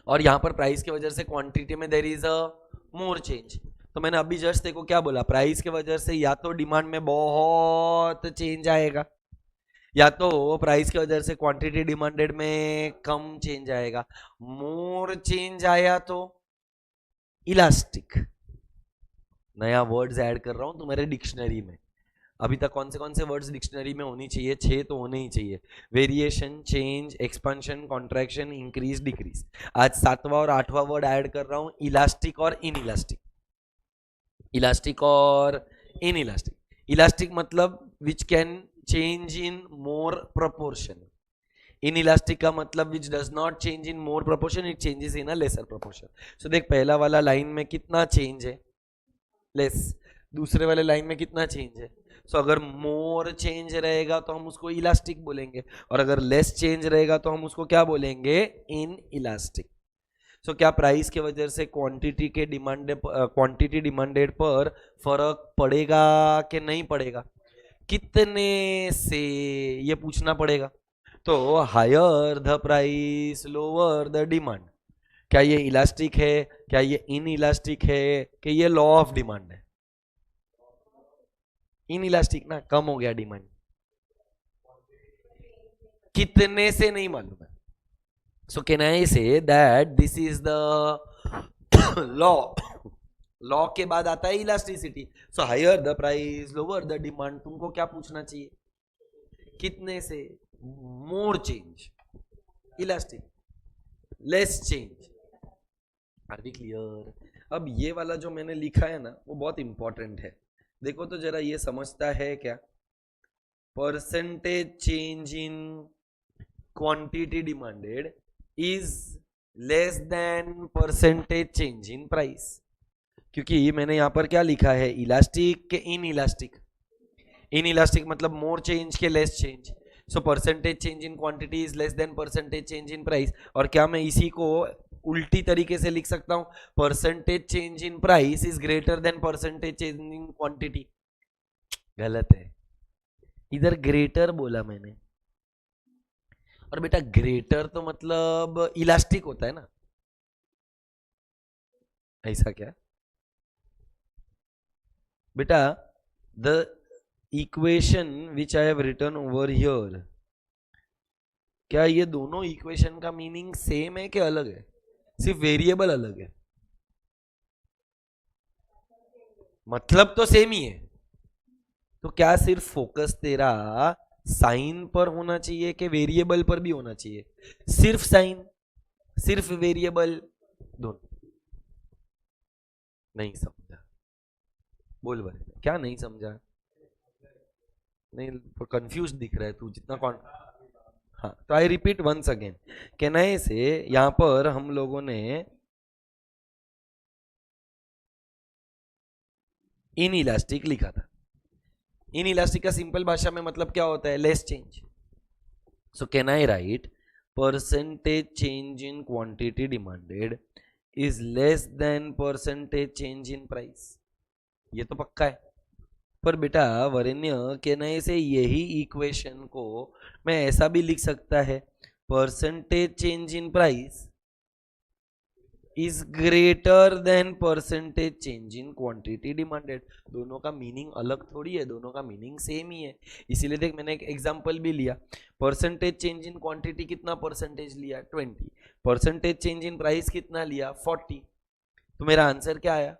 और यहां पर प्राइस के वजह से क्वांटिटी में there is a more change. तो मैंने अभी जस्ट देखो क्या बोला, प्राइस के वजह से या तो डिमांड में बहुत चेंज आएगा या तो प्राइस की वजह से क्वांटिटी डिमांडेड में कम चेंज आएगा। मोर चेंज आया तो इलास्टिक। नया वर्ड्स ऐड कर रहा हूं तुम्हारे डिक्शनरी में। अभी तक कौन से वर्ड्स डिक्शनरी में होनी चाहिए, 6 तो होने ही चाहिए, variation, change, expansion, contraction, increase, decrease. आज 7वां और 8वां वर्ड ऐड कर रहा हूं, इलास्टिक और इन इलास्टिक। इलास्टिक और इन इलास्टिक। इलास्टिक मतलब which can change in more proportion, inelastic का मतलब which does not change in more proportion, it changes in a lesser proportion. So देख पहला वाला लाइन में कितना चेंज है, लेस। दूसरे वाले लाइन में कितना चेंज है, सो अगर मोर चेंज रहेगा तो हम उसको इलास्टिक बोलेंगे और अगर लेस चेंज रहेगा तो हम उसको क्या बोलेंगे, इन इलास्टिक। सो क्या प्राइस के वजह से क्वांटिटी डिमांडेड पर फर्क पड़ेगा कि नहीं पड़ेगा, कितने से, ये पूछना पड़ेगा। तो higher the price lower the demand, क्या ये इलास्टिक है, क्या ये इन इलास्टिक है, कि ये लॉ ऑफ डिमांड है, इन इलास्टिक ना, कम हो गया डिमांड, कितने से नहीं मालूम है। सो can I say that this is the law. Law के बाद आता है elasticity. So higher the price lower the demand, तुमको क्या पूछना चाहिए, कितने से, more change, elastic, less change. Are we clear? अब ये वाला जो मैंने लिखा है ना वो बहुत इंपॉर्टेंट है। देखो तो जरा, ये समझता है क्या? Percentage change in quantity demanded is less then percentage change in price. क्योंकि मैंने यहां पर क्या लिखा है, इलास्टिक के इन इलास्टिक। इन इलास्टिक मतलब मोर चेंज के less change. So percentage change in quantity is less then percentage change in price. और क्या मैं इसी को उल्टी तरीके से लिख सकता हूं, percentage change in price is greater than percentage change in quantity? गलत है, इधर ग्रेटर बोला मैंने। और बेटा ग्रेटर तो मतलब इलास्टिक होता है ना, ऐसा क्या बेटा? The equation which I have written over here, क्या ये दोनों इक्वेशन का मीनिंग सेम है कि अलग है? सिर्फ वेरिएबल अलग है, मतलब तो सेम ही है। तो क्या सिर्फ फोकस तेरा साइन पर होना चाहिए कि वेरिएबल पर भी होना चाहिए? सिर्फ साइन, सिर्फ वेरिएबल, दोनों? नहीं समझा? बोल भाई, क्या नहीं समझा? नहीं, कंफ्यूज दिख रहा है तू जितना कौन। हाँ, तो आई रिपीट वंस अगेन, कहना से यहां पर हम लोगों ने इन इलास्टिक लिखा था। इन इलास्टिक का सिंपल भाषा में मतलब क्या होता है? Less change. So can I right percentage change in quantity demanded is less then percentage change in price? ये तो पक्का है। पर बेटा वरेण्य, कहने से यही इक्वेशन को मैं ऐसा भी लिख सकता है, percentage change in price is greater than percentage change in quantity demanded. दोनों का मीनिंग अलग थोड़ी है, दोनों का मीनिंग सेम ही है। इसीलिए देख, मैंने एक एग्जांपल भी लिया, परसेंटेज चेंज इन क्वांटिटी कितना परसेंटेज लिया? 20। परसेंटेज चेंज इन प्राइस कितना लिया? 40। तो मेरा आंसर क्या आया?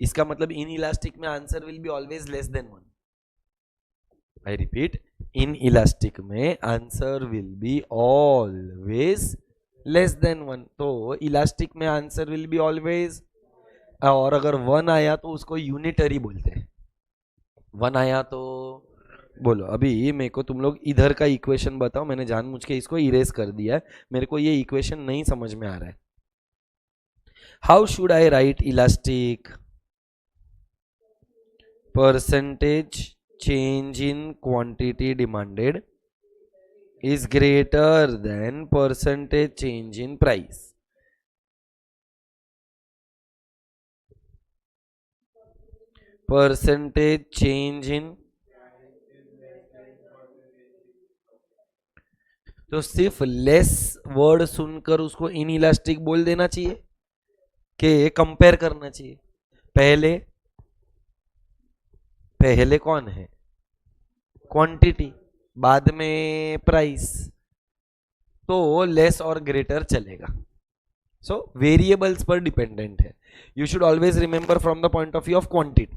इसका मतलब इन इलास्टिक में answer will be always less than 1। I repeat, inelastic में answer will be always less than 1। तो इलास्टिक में आंसर विल बी ऑलवेज, और अगर 1 आया तो उसको यूनिटरी बोलते हैं। 1 आया तो बोलो। अभी मेरे को तुम लोग इधर का इक्वेशन बताओ, मैंने जानबूझ के इसको इरेज कर दिया है, मेरे को ये इक्वेशन नहीं समझ में आ रहा है। How should I right elastic? Percentage change in quantity demanded is greater than percentage change in price. Percentage change in, तो सिर्फ लेस वर्ड सुनकर उसको इन इलास्टिक बोल देना चाहिए कि कंपेयर करना चाहिए? पहले पहले कौन है? क्वांटिटी, बाद में प्राइस, तो लेस और ग्रेटर चलेगा। सो वेरिएबल्स पर डिपेंडेंट है। You should always remember from the point of view of quantity.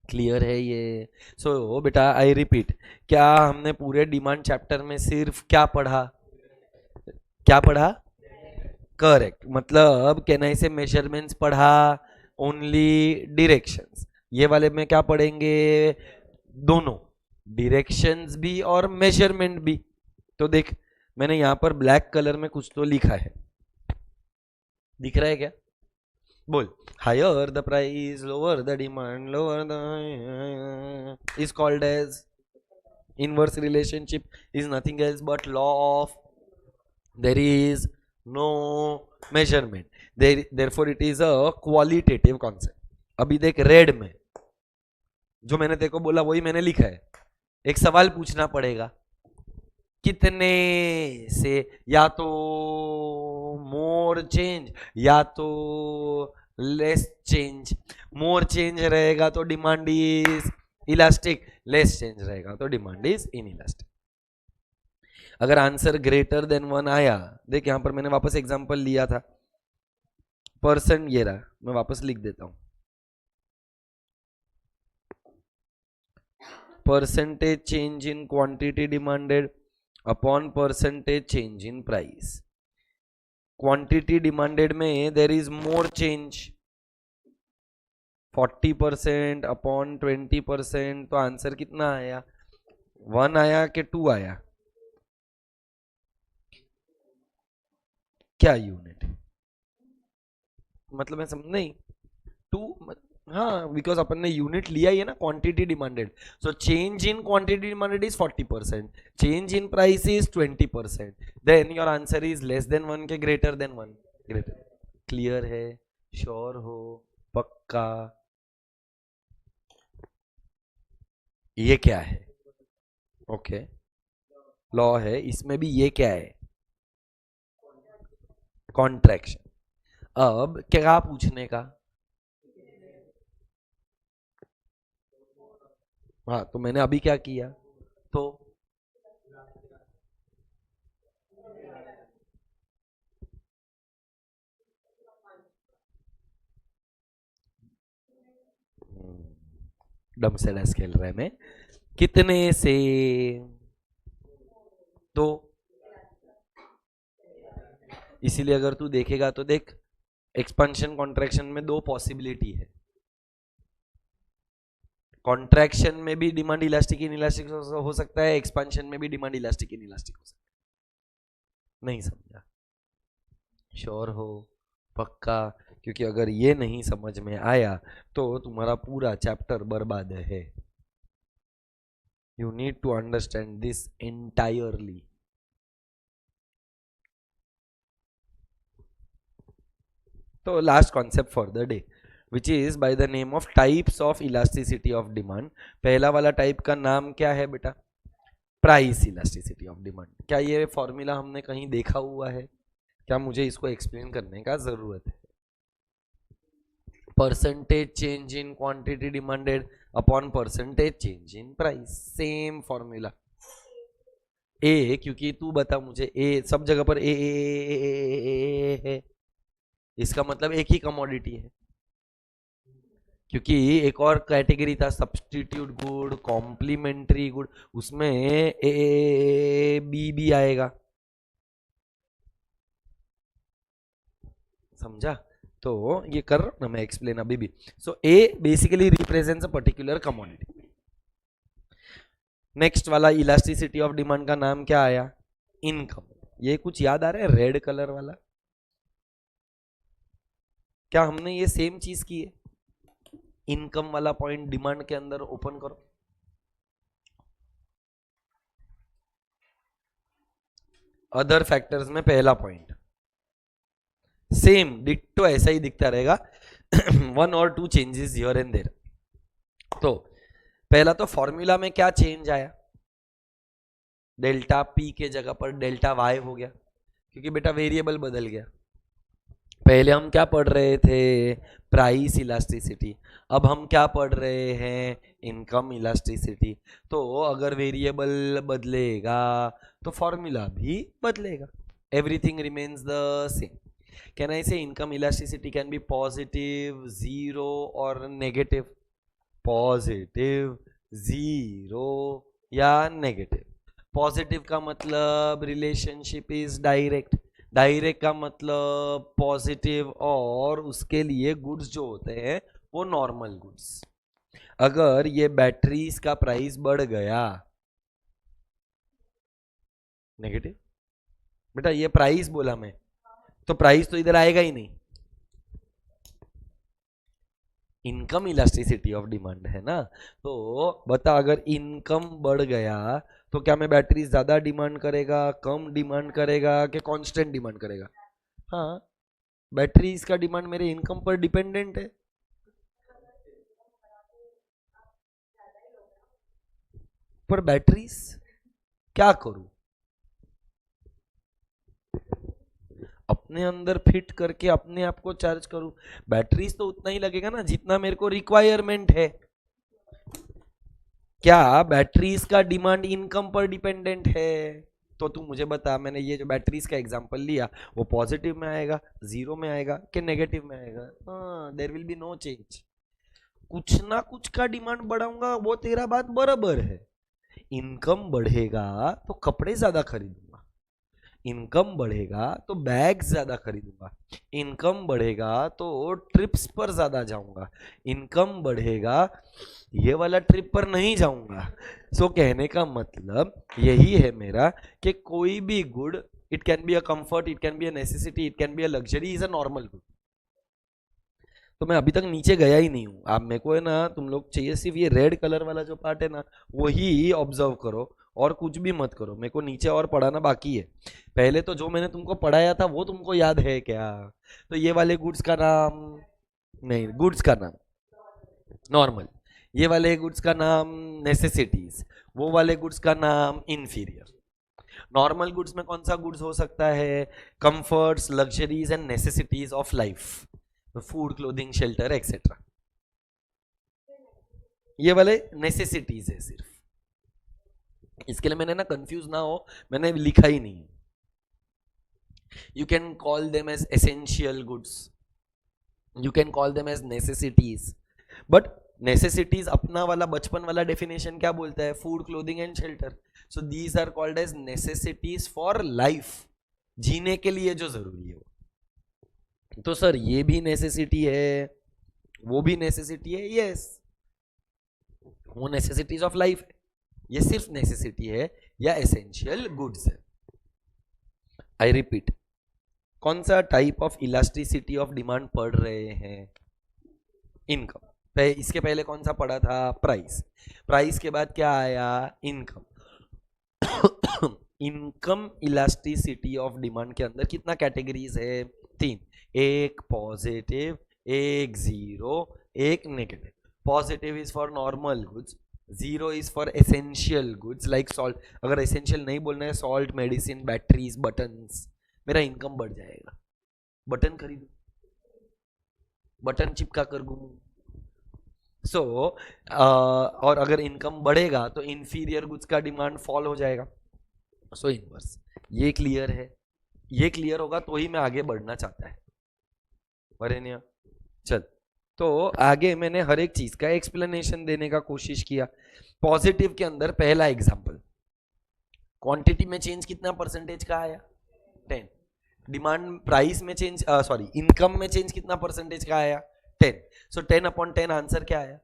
Clear है ये? सो बेटा आई रिपीट, क्या हमने पूरे डिमांड चैप्टर में सिर्फ क्या पढ़ा? क्या पढ़ा? करेक्ट। मतलब कहना से मेजरमेंट्स पढ़ा, ओनली डायरेक्शंस। ये वाले में क्या पढ़ेंगे? दोनों, डायरेक्शंस भी और मेजरमेंट भी। तो देख, मैंने यहां पर ब्लैक कलर में कुछ तो लिखा है, दिख रहा है क्या? बोल। Higher the price, lower the demand, lower the is called as inverse relationship, is nothing else but law of there is no measurement, therefore it is a qualitative concept. अभी देख, रेड में जो मैंने तेको बोला वही मैंने लिखा है। एक सवाल पूछना पड़ेगा, कितने से, या तो मोर चेंज या तो लेस चेंज। मोर चेंज रहेगा तो demand is elastic, less change रहेगा तो डिमांड इज इन इलास्टिक। अगर आंसर ग्रेटर देन 1 आया, देख यहां पर मैंने वापस एग्जांपल लिया था, परसेंट ये रहा, मैं वापस लिख देता हूं। Percentage change in quantity demanded upon percentage change in price. Quantity demanded में there is more change, 40% upon 20%, तो आंसर कितना आया? 1 आया कि 2 आया? क्या यूनिट? मतलब मैं समझ नहीं. 2, हाँ, बिकॉज अपन ने यूनिट लिया ही है ना, quantity demanded. So change in quantity demanded is 40%, change in price is 20%. Then your answer is less than 1 के ग्रेटर देन 1? ग्रेटर. क्लियर है? श्योर हो? पक्का? ये क्या है? ओके, लॉ है. इसमें भी ये क्या है? कॉन्ट्रैक्शन. अब क्या पूछने का? हाँ, तो मैंने अभी क्या किया? तो डम से डस खेल रहे में कितने से? तो इसीलिए अगर तू देखेगा तो देख, एक्सपेंशन कॉन्ट्रैक्शन में 2 पॉसिबिलिटी है. कॉन्ट्रैक्शन में भी डिमांड इलास्टिक इन इलास्टिक हो सकता है, एक्सपेंशन में भी डिमांड इलास्टिक इन इलास्टिक हो सकता है. नहीं समझा? श्योर हो? पक्का? क्योंकि अगर ये नहीं समझ में आया तो तुम्हारा पूरा चैप्टर बर्बाद है. You need to understand this entirely. तो last concept for the day which is by the name of types of elasticity of demand. पहला वाला टाइप का नाम क्या है बेटा? Price elasticity of demand. क्या ये फॉर्मूला हमने कहीं देखा हुआ है? क्या मुझे इसको एक्सप्लेन करने का जरूरत है? Percentage change in quantity demanded upon percentage change in price. Same formula. A, क्योंकि तू बता मुझे, ए सब जगह पर ए है, इसका मतलब एक ही कमोडिटी है. क्योंकि एक और कैटेगरी था सब्स्टिट्यूट गुड, कॉम्प्लीमेंट्री गुड, उसमें ए बी आएगा. समझा? तो ये कर रहा हूं ना मैं एक्सप्लेन अभी भी. So A basically represents a particular commodity. Next वाला इलास्टिसिटी ऑफ डिमांड का नाम क्या आया? इनकम. ये कुछ याद आ रहा है? रेड कलर वाला. क्या हमने ये सेम चीज की है? इनकम वाला पॉइंट डिमांड के अंदर ओपन करो. अदर फैक्टर्स में पहला पॉइंट सेम डिट्टो ऐसा ही दिखता रहेगा. 1 और 2 चेंजेस हियर एंड देयर. तो पहला तो फॉर्मूला में क्या चेंज आया? डेल्टा पी के जगह पर डेल्टा वाई हो गया, क्योंकि बेटा वेरिएबल बदल गया. पहले हम क्या पढ़ रहे थे? Price elasticity. अब हम क्या पढ़ रहे हैं? Income elasticity. तो अगर वेरिएबल बदलेगा तो फॉर्मूला भी बदलेगा. Everything remains the same. Can I say income elasticity can be positive, zero और नेगेटिव? पॉजिटिव, जीरो या नेगेटिव. पॉजिटिव का मतलब रिलेशनशिप इज डायरेक्ट. डायरेक्ट का मतलब पॉजिटिव, और उसके लिए गुड्स जो होते हैं वो नॉर्मल गुड्स. अगर ये बैटरीज का प्राइस बढ़ गया, नेगेटिव. बेटा ये प्राइस बोला मैं, तो प्राइस तो इधर आएगा ही नहीं. इनकम इलास्टिसिटी ऑफ डिमांड है ना. तो बता, अगर इनकम बढ़ गया तो क्या मैं बैटरी ज्यादा डिमांड करेगा, कम डिमांड करेगा, कि कांस्टेंट डिमांड करेगा? हाँ, बैटरीज का डिमांड मेरे इनकम पर डिपेंडेंट है. पर बैटरीज क्या करूं? अपने अंदर फिट करके अपने आप को चार्ज करूं. बैटरीज तो उतना ही लगेगा ना जितना मेरे को रिक्वायरमेंट है. क्या बैटरीज का डिमांड इनकम पर डिपेंडेंट है? तो तू मुझे बता, मैंने ये जो बैटरीज का एग्जांपल लिया वो पॉजिटिव में आएगा, जीरो में आएगा, कि नेगेटिव में आएगा? हाँ, there will be no change. कुछ ना कुछ का डिमांड बढ़ाऊंगा, वो तेरा बात बराबर है। इनकम बढ़ेगा तो कपड़े ज्यादा खरीदूंगा, इनकम बढ़ेगा तो बैग ज्यादा खरीदूंगा, इनकम बढ़ेगा तो ट्रिप्स पर ज्यादा जाऊंगा, इनकम बढ़ेगा ये वाला ट्रिप पर नहीं जाऊंगा। सो कहने का मतलब यही है मेरा कि कोई भी good, it can be a comfort, it can be a necessity, it can be a luxury, is a normal good. तो मैं अभी तक नीचे गया ही नहीं हूं। आप मेरे को है ना, तुम लोग चाहिए सिर्फ ये रेड कलर वाला जो पार्ट है ना, वही ऑब्जर्व करो और कुछ भी मत करो। मेरे को नीचे और पढ़ाना बाकी है। पहले तो जो मैंने तुमको पढ़ाया था वो तुमको याद है क्या? तो ये वाले गुड्स का नाम नहीं, गुड्स का नाम नॉर्मल, ये वाले गुड्स का नाम नेसेसिटीज, वो वाले गुड्स का नाम इंफीरियर। नॉर्मल गुड्स में कौन सा गुड्स हो सकता है? Comforts, luxuries and necessities of life, food, clothing, shelter etcetera. ये वाले नेसेसिटीज है सिर्फ। इसके लिए मैंने ना कंफ्यूज ना हो, मैंने लिखा ही नहीं। You can call them as essential goods, you can call them as necessities, but necessities अपना वाला बचपन वाला डेफिनेशन क्या बोलता है? Food, clothing and shelter. So these are called as necessities for life, जीने के लिए जो जरूरी है वो। तो सर ये भी नेसेसिटी है, वो भी नेसेसिटी है, यस, वो नेसेसिटीज ऑफ लाइफ है, ये सिर्फ नेसेसिटी है या एसेंशियल गुड्स है। आई रिपीट, कौन सा type of elasticity of demand पढ़ रहे हैं? इनकम। इसके पहले कौन सा पढ़ा था? प्राइस। प्राइस के बाद क्या आया? Income. Income elasticity of demand के अंदर कितना कैटेगरीज है? 3, एक पॉजिटिव, एक जीरो, एक negative. Positive is for normal goods, zero is for essential goods like salt. अगर एसेंशियल नहीं बोलना है, सॉल्ट, मेडिसिन, बैटरीज, बटन्स, मेरा इनकम बढ़ जाएगा। बटन खरीदू, बटन चिपका कर घूमू। सो और अगर इनकम बढ़ेगा तो इंफीरियर गुड्स का डिमांड फॉल हो जाएगा। सो इनवर्स। ये क्लियर है? ये क्लियर होगा तो ही मैं आगे बढ़ना चाहता है। वरेण्य चल, तो आगे मैंने हर एक चीज का एक्सप्लेनेशन देने का कोशिश किया। पॉजिटिव के अंदर पहला एग्जांपल, क्वांटिटी में चेंज कितना परसेंटेज का आया? 10। डिमांड, प्राइस में चेंज, सॉरी इनकम में चेंज कितना परसेंटेज का आया? 10। सो 10/10 आंसर क्या आया?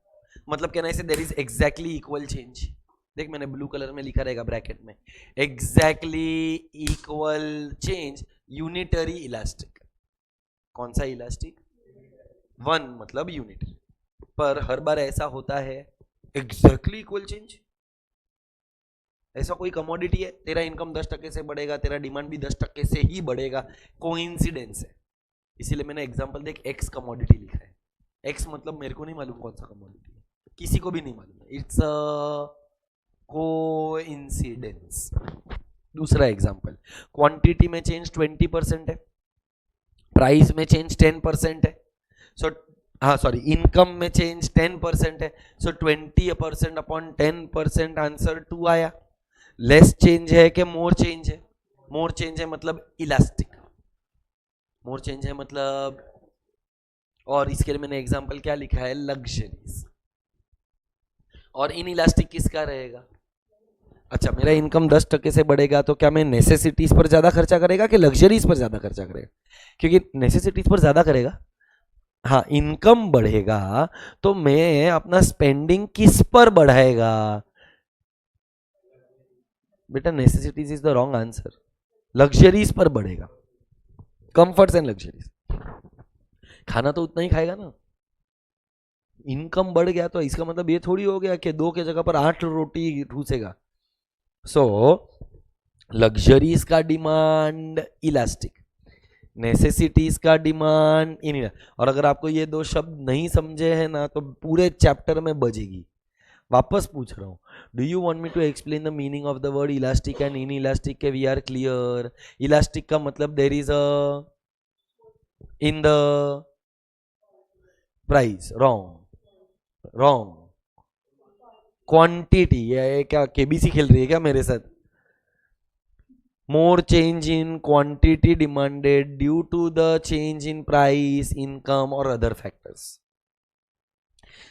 मतलब कहना इसे there is exactly equal change. देख मैंने ब्लू कलर में लिखा रहेगा ब्रैकेट में, exactly equal change unitary elastic. कौन सा इलास्टिक? 1 मतलब यूनिटरी। पर हर बार ऐसा होता है एग्जैक्टली इक्वल चेंज? ऐसा कोई कमोडिटी है? तेरा इनकम 10% से बढ़ेगा, तेरा डिमांड भी 10% से ही बढ़ेगा, कोइंसिडेंस है। इसीलिए मैंने एग्जांपल देख एक्स कमोडिटी लिखा है। एक्स मतलब मेरे को नहीं मालूम कौन सा कमोडिटी है, किसी को भी नहीं मालूम, इट्स अ कोइंसिडेंस। दूसरा एग्जांपल, क्वांटिटी में चेंज 20% है, प्राइस में चेंज 10% है। सो हाँ सॉरी, इनकम में चेंज 10% है। सो 20% अपॉन 10% आंसर 2 आया। लेस चेंज है कि मोर चेंज है? मोर चेंज है मतलब इलास्टिक, मोर चेंज है मतलब। और इसके लिए मैंने एग्जांपल क्या लिखा है? लग्जरीज। और इन इलास्टिक किसका रहेगा? अच्छा, मेरा इनकम 10% से बढ़ेगा तो क्या मैं नेसेसिटीज पर ज्यादा खर्चा करेगा कि लग्जरीज पर ज्यादा खर्चा करेगा? क्योंकि नेसेसिटीज पर ज्यादा करेगा। हाँ, इनकम बढ़ेगा तो मैं अपना स्पेंडिंग किस पर बढ़ाएगा? बेटा necessities is the wrong answer, luxuries पर बढ़ेगा, कंफर्ट्स एंड लग्जरीज। खाना तो उतना ही खाएगा ना। इनकम बढ़ गया तो इसका मतलब ये थोड़ी हो गया कि 2 के जगह पर 8 रोटी ठूसेगा। सो लग्जरीज का डिमांड इलास्टिक, नेसेसिटीज का डिमांड इन। और अगर आपको ये 2 शब्द नहीं समझे हैं ना तो पूरे चैप्टर में बजेगी। वापस पूछ रहा हूँ, do you want me to explain the meaning of the word elastic and inelastic के वी आर क्लियर? इलास्टिक का मतलब there is a in the price, wrong wrong. Quantity, ये क्या केबीसी खेल रही है क्या मेरे साथ? more change in quantity demanded due to the change in price, income or other factors.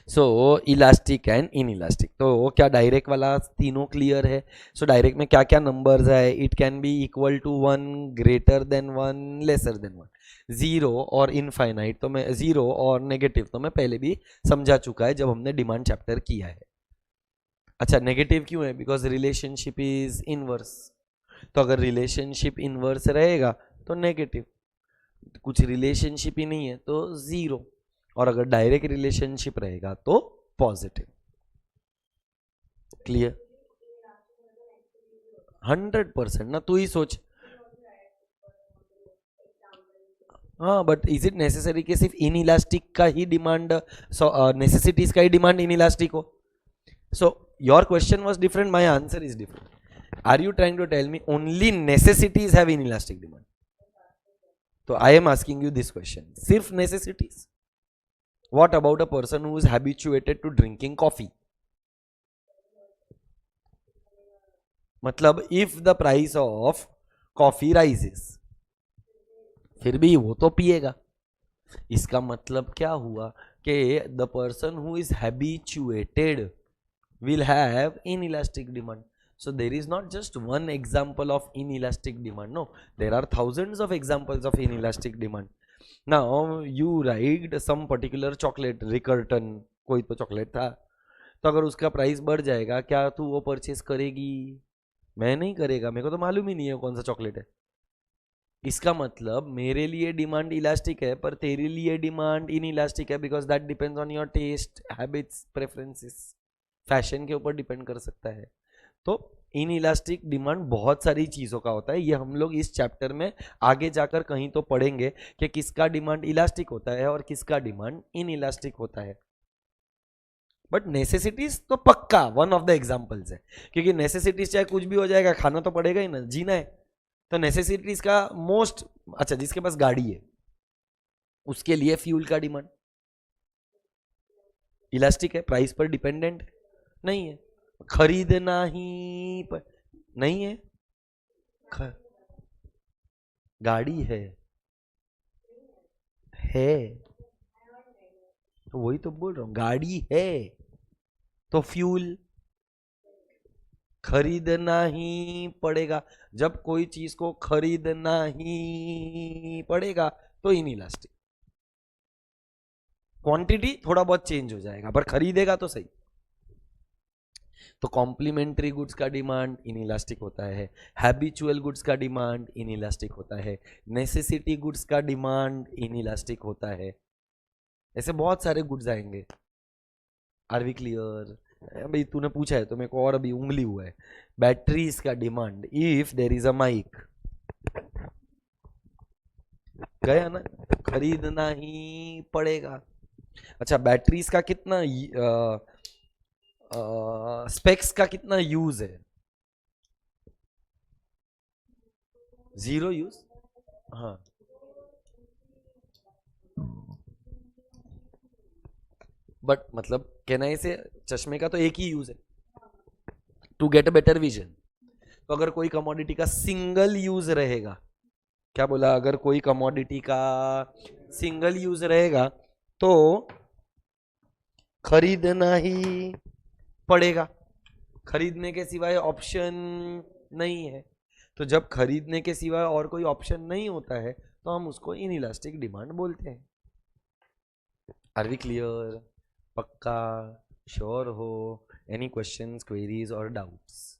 So elastic and in elastic, तो क्या डायरेक्ट वाला तीनों क्लियर है? सो डायरेक्ट में क्या क्या नंबर्स है? It can be equal to 1, greater than 1, lesser than 1, zero और इनफाइनाइट। तो मैं जीरो और नेगेटिव तो मैं पहले भी समझा चुका है जब हमने डिमांड चैप्टर किया है। अच्छा, नेगेटिव क्यों है? Because relationship is inverse. तो अगर रिलेशनशिप इनवर्स रहेगा तो नेगेटिव, कुछ रिलेशनशिप ही नहीं है तो जीरो, और अगर डायरेक्ट रिलेशनशिप रहेगा तो पॉजिटिव। क्लियर? 100% ना, तू ही सोच। हाँ, बट इज इट नेसेसरी कि सिर्फ इन इलास्टिक का ही डिमांड, नेसेसिटीज का ही डिमांड इन इलास्टिक हो? So your question was different, my answer is different. Are you trying to tell me only necessities have inelastic demand? तो I am asking you this question, सिर्फ necessities? What about a person who is habituated to drinking coffee? मतलब if the price of coffee rises, फिर भी वो तो पिएगा। इसका मतलब क्या हुआ कि the person who is habituated will have inelastic demand. So there is not just one example of inelastic demand. No, there are thousands of examples of inelastic demand. Now you liked some particular chocolate, Rickerton, कोई तो chocolate था, तो अगर उसका price बढ़ जाएगा क्या तू वो परचेस करेगी? मैं नहीं करेगा, मेरे को तो मालूम ही नहीं है कौन सा चॉकलेट है। इसका मतलब मेरे लिए डिमांड इलास्टिक है पर तेरे लिए डिमांड इन इलास्टिक है, because that depends on your taste, habits, preferences, fashion के ऊपर डिपेंड कर सकता है। तो इन इलास्टिक डिमांड बहुत सारी चीज़ों का होता है, ये हम लोग इस चैप्टर में आगे जाकर कहीं तो पढ़ेंगे कि किसका डिमांड इलास्टिक होता है और किसका डिमांड इन इलास्टिक होता है। बट नेसेसिटीज तो पक्का वन ऑफ द एग्जाम्पल्स है, क्योंकि नेसेसिटीज चाहे कुछ भी हो जाएगा, खाना तो पड़ेगा ही ना, जीना है। तो नेसेसिटीज का मोस्ट, अच्छा जिसके पास गाड़ी है उसके लिए फ्यूल का डिमांड इलास्टिक है, प्राइस पर डिपेंडेंट नहीं है, खरीदना ही नहीं है, गाड़ी है तो वही तो बोल रहा हूं, गाड़ी है तो फ्यूल खरीदना ही पड़ेगा। जब कोई चीज को खरीदना ही पड़ेगा तो इनइलास्टिक, क्वांटिटी थोड़ा बहुत चेंज हो जाएगा पर खरीदेगा तो सही। तो कॉम्प्लीमेंट्री गुड्स का डिमांड इनइलास्टिक होता है, हैबिचुअल गुड्स का डिमांड इनइलास्टिक होता है, नेसेसिटी गुड्स का डिमांड इनइलास्टिक होता है। ऐसे बहुत सारे गुड्स आएंगे। Are we clear? भाई तूने पूछा है तो मेरे को और अभी उंगली हुआ है। बैटरीज का demand, if there is a mic, गया ना, खरीदना ही पड़ेगा। अच्छा, बैटरीज का कितना स्पेक्स का कितना यूज है? Zero use. हाँ, बट मतलब कहना ऐसे, चश्मे का तो एक ही यूज है, to get a better vision. तो अगर कोई कमोडिटी का सिंगल यूज रहेगा, क्या बोला, अगर कोई कमोडिटी का सिंगल यूज रहेगा तो खरीदना ही पड़ेगा, खरीदने के सिवाय ऑप्शन नहीं है। तो जब खरीदने के सिवाय और कोई ऑप्शन नहीं होता है तो हम उसको इनइलास्टिक डिमांड बोलते हैं। Are we clear? पक्का? श्योर हो? एनी क्वेश्चंस, क्वेरीज और डाउट्स?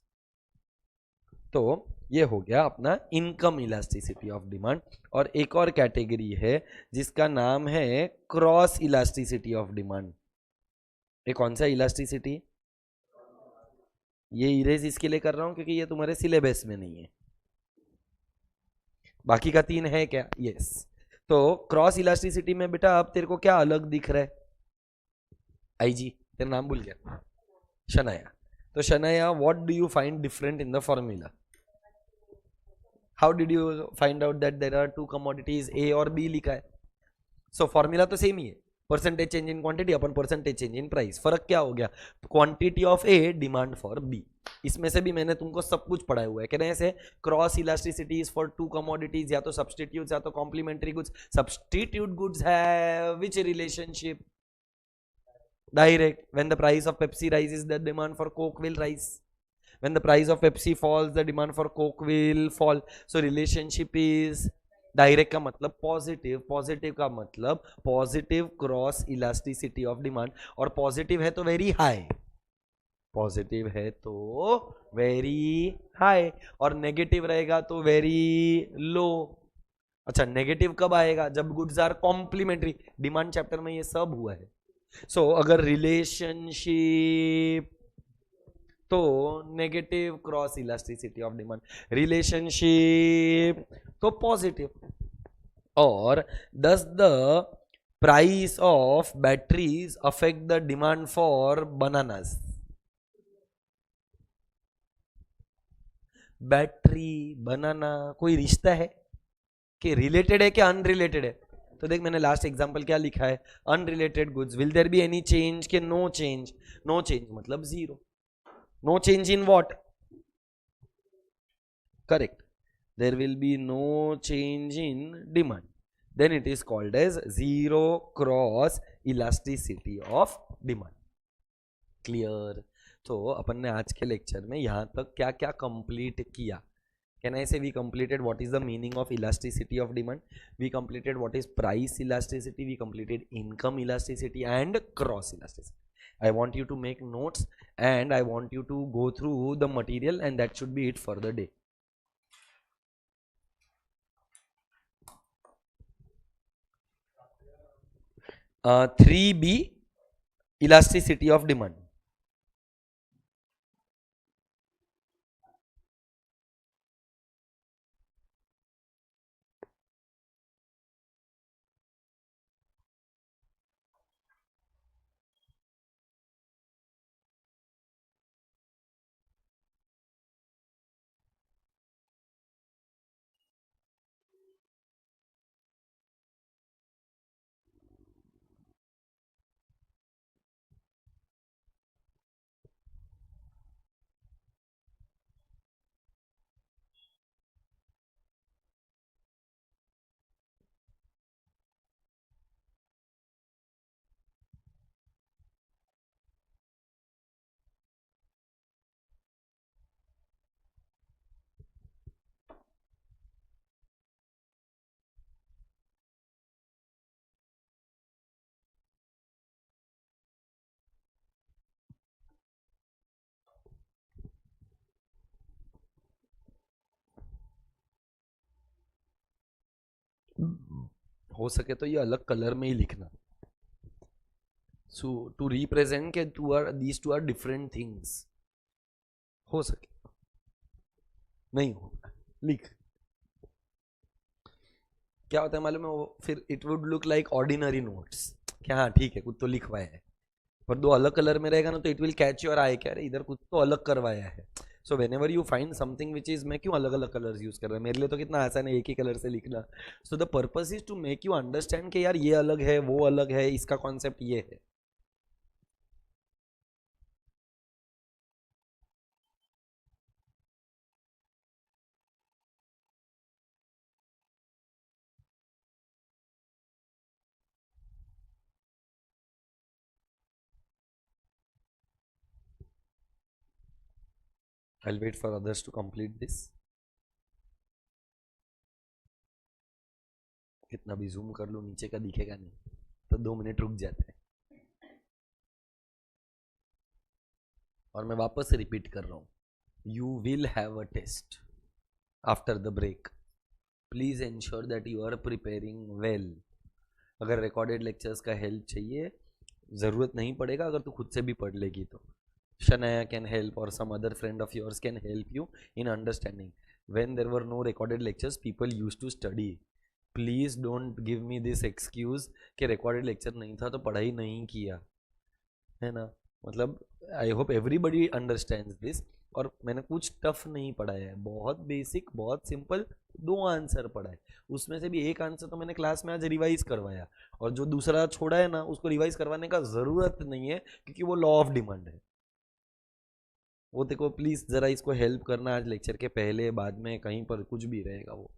तो ये हो गया अपना इनकम इलास्टिसिटी ऑफ डिमांड। और एक और कैटेगरी है जिसका नाम है क्रॉस इलास्टिसिटी ऑफ डिमांड। ये कौन सा इलास्टिसिटी? ये इरेज इसके लिए कर रहा हूं क्योंकि ये तुम्हारे सिलेबस में नहीं है, बाकी का 3 है क्या? यस। तो क्रॉस इलास्टिसिटी में बेटा अब तेरे को क्या अलग दिख रहा है? आईजी, तेरा नाम भूल गया, शनाया। तो Shanaya, what do you find different in the formula? How did you find out that there are 2 commodities A और बी लिखा है? सो फॉर्मूला तो सेम ही है, परसेंटेज चेंज इन क्वांटिटी अपन परसेंटेज चेंज इन प्राइस। फर्क क्या हो गया? Quantity of A, demand for B. इसमें से भी मैंने तुमको सब कुछ पढ़ाया हुआ है। कहने से cross elasticity is for 2 commodities, या तो सब्सटीट्यूट्स या तो कॉम्प्लीमेंट्री गुड्स। सब्सटीट्यूट गुड्स है विच relationship? Direct. When the price of Pepsi rises, the demand for Coke will rise. When the price of Pepsi falls, the demand for Coke will fall. So relationship is direct का मतलब positive, positive का मतलब positive cross elasticity of demand, और positive है तो very high, positive है तो very high, और नेगेटिव रहेगा तो वेरी लो। अच्छा, नेगेटिव कब आएगा? जब goods are complementary. Demand chapter में ये सब हुआ है। सो अगर रिलेशनशिप तो negative cross elasticity of demand, relationship तो पॉजिटिव, और does the price of batteries affect the demand for bananas? Battery banana कोई रिश्ता है कि रिलेटेड है कि अनरिलेटेड है? तो देख, मैंने लास्ट एग्जांपल क्या लिखा है, unrelated goods, will there be any change के नो चेंज? नो चेंज मतलब जीरो। No change in what? Correct, there will be no change in demand, then it is called as zero cross elasticity of demand. Clear? तो अपन ने आज के lecture में यहाँ तक क्या क्या कंप्लीट किया? Can I say we completed what is the meaning of elasticity of demand? We completed what is price elasticity, we completed income elasticity and cross elasticity. I want you to make notes and I want you to go through the material, and that should be it for the day. 3B, elasticity of demand. हो सके तो ये अलग colour में ही लिखना, so to represent के these two are different things. हो सके, नहीं होगा लिख। क्या होता है मालूम है, वो फिर it would look like ordinary notes, क्या हाँ ठीक है कुछ तो लिखवाया है, पर दो अलग कलर में रहेगा ना तो इट विल कैच योर आई, क्या इधर कुछ तो अलग करवाया है। So when ever you find something which is, मैं क्यों अलग अलग कलर्स यूज कर रहा है, मेरे लिए तो कितना आसान है एक ही कलर से लिखना। So the purpose is to make you understand कि यार ये अलग है वो अलग है, इसका कॉन्सेप्ट ये है। I'll wait for others to complete this. कितना भी जूम कर लो नीचे का दिखेगा नहीं, तो 2 मिनट रुक जाते हैं। और मैं वापस रिपीट कर रहा हूँ, you will have a test after the break, please ensure that you are preparing well. अगर रिकॉर्डेड लेक्चर्स का हेल्प चाहिए, ज़रूरत नहीं पड़ेगा अगर तू खुद से भी पढ़ लेगी तो। Shania can help or some other friend of yours can help you in understanding. When there were no recorded lectures, people used to study. Please don't give me this excuse कि recorded lecture नहीं था तो पढ़ाई नहीं किया, है ना? मतलब I hope everybody understands this. और मैंने कुछ टफ नहीं पढ़ाया है, बहुत बेसिक बहुत सिंपल 2 आंसर पढ़ा है, उसमें से भी एक आंसर तो मैंने क्लास में आज रिवाइज करवाया, और जो दूसरा छोड़ा है ना उसको रिवाइज करवाने का ज़रूरत नहीं है क्योंकि वो लॉ ऑफ डिमांड है। वो देखो प्लीज जरा इसको हेल्प करना, आज लेक्चर के पहले बाद में कहीं पर कुछ भी रहेगा वो।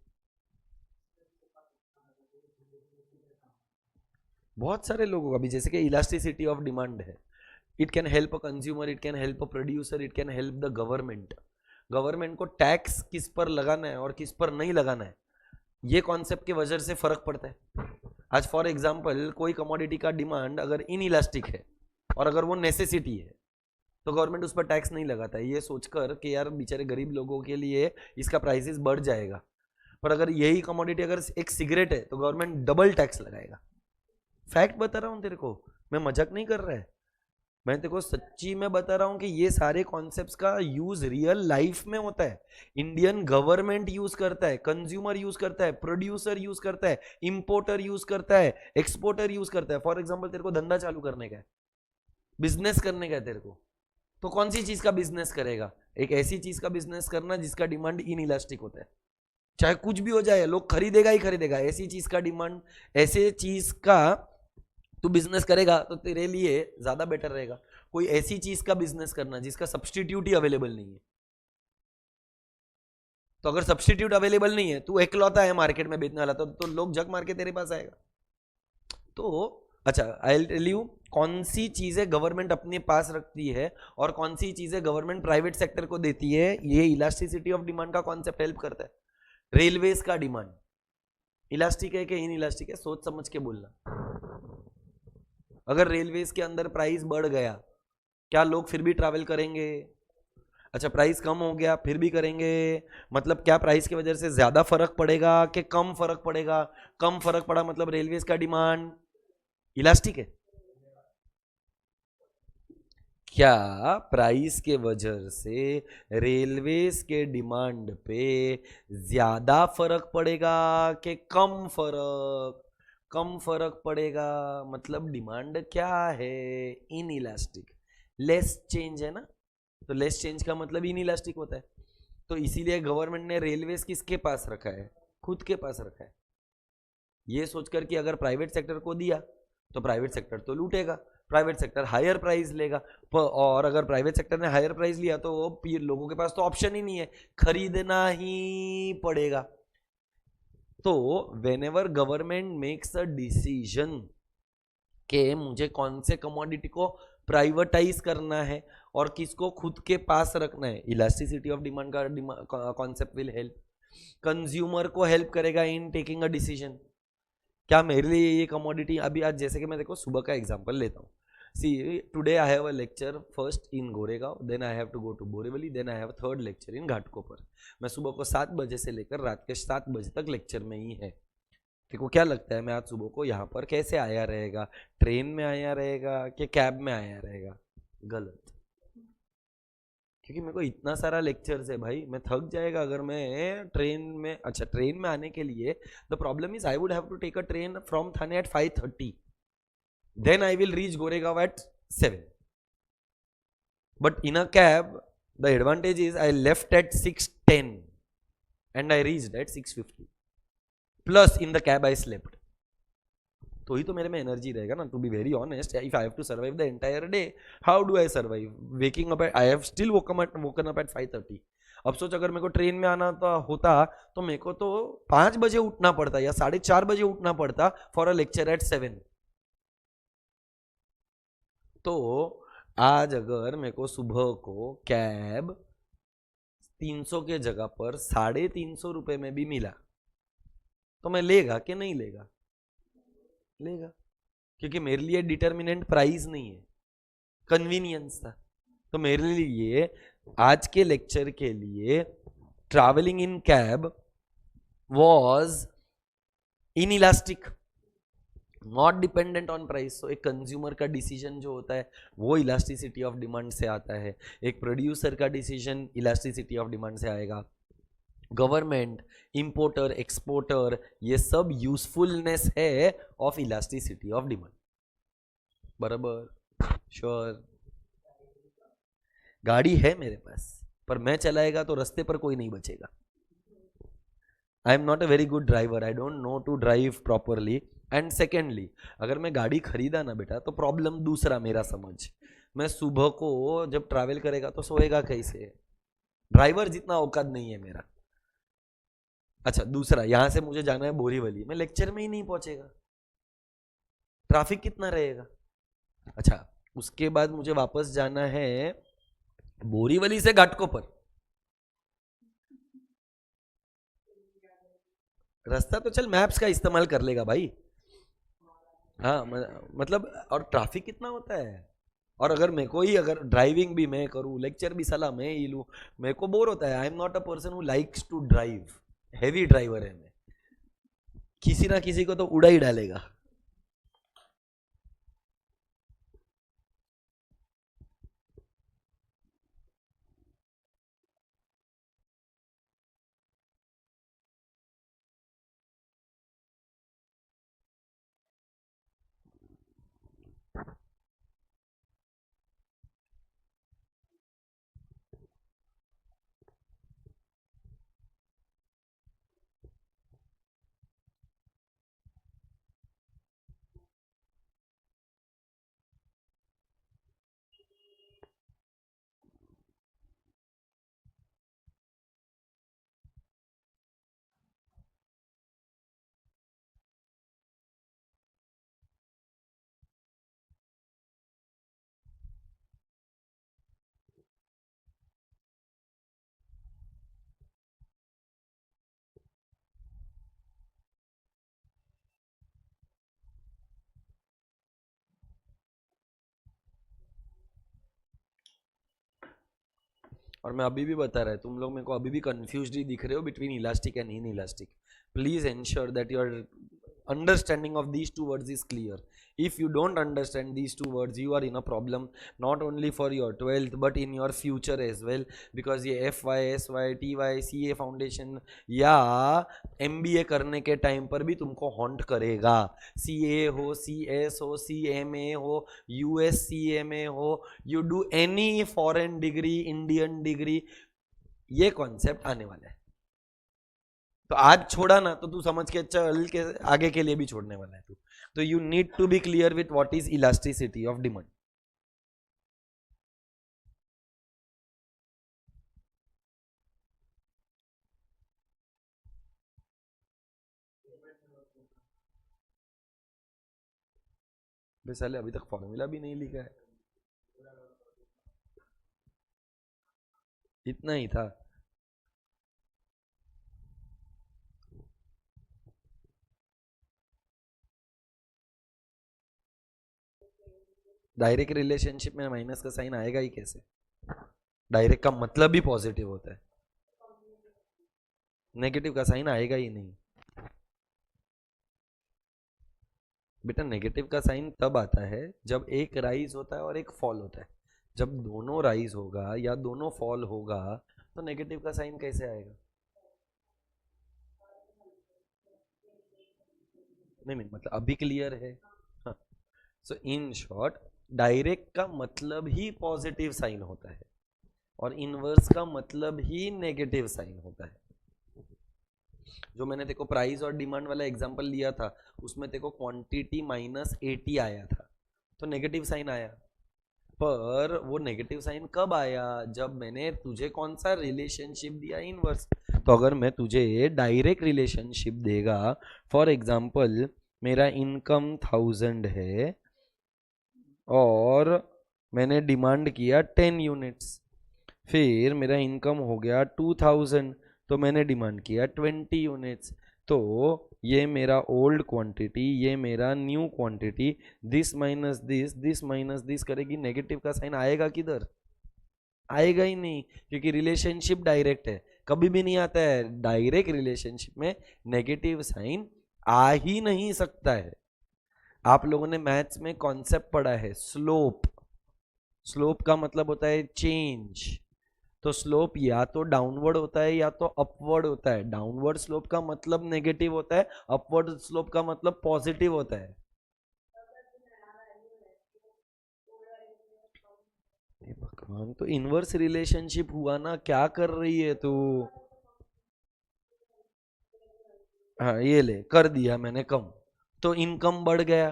बहुत सारे लोगों का भी, जैसे कि इलास्टिसिटी ऑफ डिमांड है, it can help a consumer, it can help a producer, it can help the government. Government को टैक्स किस पर लगाना है और किस पर नहीं लगाना है, ये कॉन्सेप्ट की वजह से फर्क पड़ता है। आज फॉर एग्जांपल कोई कमोडिटी का डिमांड अगर इन इलास्टिक है और अगर वो नेसेसिटी है तो गवर्नमेंट उस पर टैक्स नहीं लगाता है, ये सोचकर कि यार बेचारे गरीब लोगों के लिए इसका प्राइसेस बढ़ जाएगा। पर अगर यही कमोडिटी अगर एक सिगरेट है तो गवर्नमेंट डबल टैक्स लगाएगा। फैक्ट बता रहा हूं तेरे को, मैं मजाक नहीं कर रहा है, मैं तेरे को सच्ची में बता रहा हूं कि ये सारे कॉन्सेप्ट्स का यूज रियल लाइफ में होता है। इंडियन गवर्नमेंट यूज करता है, कंज्यूमर यूज करता है, प्रोड्यूसर यूज करता है, इंपोर्टर यूज करता है, एक्सपोर्टर यूज करता है। फॉर एग्जाम्पल तेरे को धंधा चालू करने का है, बिजनेस करने का है तेरे को, तो कौन सी चीज का बिजनेस करेगा? एक ऐसी चीज का बिजनेस करना जिसका डिमांड इन इलास्टिक होता है, चाहे कुछ भी हो जाए लोग खरीदेगा ही खरीदेगा। ऐसी चीज का डिमांड, ऐसे चीज का तू बिजनेस करेगा तो तेरे लिए ज्यादा बेटर रहेगा। कोई ऐसी चीज का बिजनेस करना जिसका सब्सटीट्यूट ही अवेलेबल नहीं है, तो अगर सब्सटीट्यूट अवेलेबल नहीं है, तू एकलौता है मार्केट में बेचने वाला, तो लोग जग मार के तेरे पास आएगा। तो अच्छा, आई विल टेल यू कौन सी चीजें गवर्नमेंट अपने पास रखती है और कौन सी चीजें गवर्नमेंट प्राइवेट सेक्टर को देती है। ये इलास्टिसिटी ऑफ डिमांड का कॉन्सेप्ट हेल्प करता है। रेलवेज का डिमांड इलास्टिक है कि इन इलास्टिक है, सोच समझ के बोलना। अगर रेलवेज के अंदर प्राइस बढ़ गया, क्या लोग फिर भी ट्रैवल करेंगे? अच्छा, प्राइस कम हो गया फिर भी करेंगे, मतलब क्या प्राइस की वजह से ज्यादा फर्क पड़ेगा कि कम फर्क पड़ेगा? कम फर्क पड़ा मतलब रेलवेज का डिमांड इलास्टिक है। क्या प्राइस के वजह से रेलवेज के डिमांड पे ज्यादा फर्क पड़ेगा कि कम फर्क? कम फर्क पड़ेगा, मतलब डिमांड क्या है? In elastic. लेस चेंज है ना, तो लेस चेंज का मतलब इन इलास्टिक होता है। तो इसीलिए गवर्नमेंट ने रेलवेज किसके पास रखा है? खुद के पास रखा है। ये सोचकर कि अगर प्राइवेट सेक्टर को दिया तो प्राइवेट सेक्टर तो लूटेगा, प्राइवेट सेक्टर हायर प्राइस लेगा, और अगर प्राइवेट सेक्टर ने हायर प्राइस लिया तो लोगों के पास तो ऑप्शन ही नहीं है, खरीदना ही पड़ेगा। तो when ever government makes a decision कि मुझे कौन से कमोडिटी को प्राइवेटाइज करना है और किसको खुद के पास रखना है, इलास्टिसिटी ऑफ डिमांड का कॉन्सेप्ट विल हेल्प। कंज्यूमर को हेल्प करेगा इन टेकिंग अ डिसीजन। क्या मेरे लिए ये कमोडिटी, अभी आज जैसे कि मैं देखो सुबह का एग्जांपल लेता हूँ। See today I have a lecture first in Goregaon, then I have to go to Borivali, then I have third lecture in Ghatkopar. मैं सुबह को 7 बजे से लेकर रात के 7 बजे तक लेक्चर में ही है। देखो क्या लगता है मैं आज सुबह को यहाँ पर कैसे आया रहेगा? ट्रेन में आया रहेगा कि कैब में आया रहेगा? गलत, क्योंकि मेरे को इतना सारा लेक्चर्स है भाई, मैं थक जाएगा अगर मैं ट्रेन में। अच्छा, ट्रेन में आने के लिए the problem is I would have to take a train from Thane at 5:30, then I will reach Goregaon at 7। But in a cab the advantage is I left at 6:10 and I reached at 6:50, plus in the cab I slept. तो ही तो मेरे में energy रहेगा ना। To be very honest, if I have to survive the entire day, how do I survive? Waking up, I have still woken up at 5:30। अब सोच अगर मेरे को ट्रेन में आना होता तो मेरे को तो 5 बजे उठना पड़ता या 4:30 बजे उठना पड़ता फॉर अ लेक्चर एट 7। तो आज अगर मेरे को सुबह को कैब 300 के जगह पर 350 रुपए में भी मिला तो मैं लेगा कि नहीं लेगा? लेगा, क्योंकि मेरे लिए डिटर्मिनेंट प्राइस नहीं है, कन्वीनियंस था। तो मेरे लिए आज के लेक्चर के लिए travelling in cab was inelastic, not dependent on price. तो एक कंज्यूमर का डिसीजन जो होता है वो इलास्टिसिटी ऑफ डिमांड से आता है, एक प्रोड्यूसर का डिसीजन इलास्टिसिटी ऑफ डिमांड से आएगा, गवर्नमेंट, इंपोर्टर, एक्सपोर्टर, ये सब यूजफुलनेस है ऑफ इलास्टिसिटी ऑफ डिमांड। बराबर? श्योर? गाड़ी है मेरे पास, पर मैं चलाएगा तो रास्ते पर कोई नहीं बचेगा। I am not a very good driver, I don't know to drive properly. And secondly, अगर मैं गाड़ी खरीदा ना बेटा तो प्रॉब्लम दूसरा मेरा समझ, मैं सुबह को जब ट्रैवल करेगा तो सोएगा कैसे? ड्राइवर जितना औकात नहीं है मेरा। अच्छा, दूसरा, यहां से मुझे जाना है बोरीवली, मैं लेक्चर में ही नहीं पहुंचेगा। ट्रैफिक कितना रहेगा? अच्छा, उसके बाद मुझे वापस जाना है बोरीवली से घाटकोपर। रास्ता तो चल मैप्स का इस्तेमाल कर लेगा भाई। हाँ मतलब, और ट्रैफिक कितना होता है? और अगर मेरे को ही, अगर ड्राइविंग भी मैं करूँ, लेक्चर भी साला मैं ही लूँ, मेरे को बोर होता है। I am not a person who likes to drive. Heavy driver है मैं, किसी ना किसी को तो उड़ा ही डालेगा। और मैं अभी भी बता रहा है, तुम लोग मेरे को अभी भी कंफ्यूज ही दिख रहे हो between elastic and in elastic. Please ensure that your understanding of these two words is clear. If you don't understand these two words, you are in a problem, not only for your 12th but in your future as well, because ये F Y S Y T Y C A foundation या MBA करने के time पर भी तुमको haunt करेगा। CA हो, CS हो, CMA हो, USCMA हो, you do any foreign degree, Indian degree, ये कॉन्सेप्ट आने वाला है। तो आज छोड़ा ना तो तू समझ के चल के आगे के लिए भी छोड़ने वाला है तू। तो you need to be clear with what is elasticity of demand. साले अभी तक फॉर्मूला भी नहीं लिखा है, इतना ही था। डायरेक्ट रिलेशनशिप में माइनस का साइन आएगा ही कैसे? डायरेक्ट का मतलब ही पॉजिटिव होता है, नेगेटिव का साइन आएगा ही नहीं बेटा। नेगेटिव का साइन तब आता है जब एक राइज होता है और एक फॉल होता है। जब दोनों राइज होगा या दोनों फॉल होगा तो नेगेटिव का साइन कैसे आएगा? नहीं मतलब अभी क्लियर है। हाँ, सो इन शॉर्ट, डायरेक्ट का मतलब ही पॉजिटिव साइन होता है और इनवर्स का मतलब ही नेगेटिव साइन होता है। जो मैंने तेको प्राइस और डिमांड वाला एग्जांपल लिया था उसमें तेको क्वांटिटी -80 आया था तो नेगेटिव साइन आया। पर वो नेगेटिव साइन कब आया? जब मैंने तुझे कौन सा रिलेशनशिप दिया? इनवर्स। तो अगर मैं तुझे डायरेक्ट रिलेशनशिप देगा, फॉर एग्जांपल मेरा इनकम 1000 है और मैंने डिमांड किया 10 यूनिट्स, फिर मेरा इनकम हो गया 2000 तो मैंने डिमांड किया 20 यूनिट्स। तो ये मेरा ओल्ड क्वांटिटी, ये मेरा new quantity, this minus this करेगी, नेगेटिव का साइन आएगा किधर? आएगा ही नहीं, क्योंकि रिलेशनशिप डायरेक्ट है, कभी भी नहीं आता है। डायरेक्ट रिलेशनशिप में नेगेटिव साइन आ ही नहीं सकता है। आप लोगों ने मैथ्स में कॉन्सेप्ट पढ़ा है स्लोप। स्लोप का मतलब होता है चेंज। तो स्लोप या तो डाउनवर्ड होता है या तो अपवर्ड होता है। डाउनवर्ड स्लोप का मतलब नेगेटिव होता है, अपवर्ड स्लोप का मतलब पॉजिटिव होता है। भगवान, तो इनवर्स रिलेशनशिप हुआ ना, क्या कर रही है तू? हाँ ये ले, कर दिया मैंने कम तो इनकम बढ़ गया।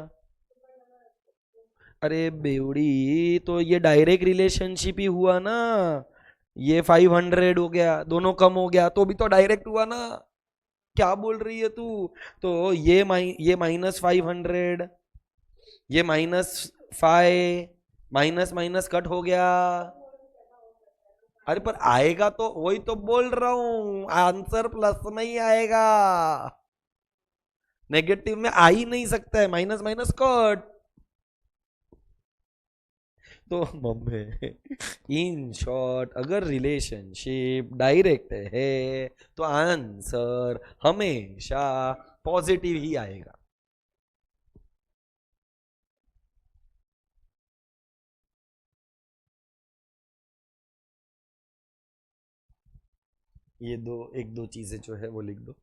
अरे बेवड़ी, तो ये डायरेक्ट रिलेशनशिप ही हुआ ना। ये 500 हो गया, दोनों कम हो गया तो भी तो डायरेक्ट हुआ ना। क्या बोल रही है तू? तो ये -500 ये -5 माइनस माइनस कट हो गया। अरे पर आएगा तो, वही तो बोल रहा हूं, आंसर प्लस में ही आएगा, नेगेटिव में आ ही नहीं सकता है, माइनस माइनस कट। तो मम्मी, इन शॉर्ट अगर रिलेशनशिप डायरेक्ट है तो आंसर हमेशा पॉजिटिव ही आएगा। ये एक दो चीजें जो है वो लिख दो।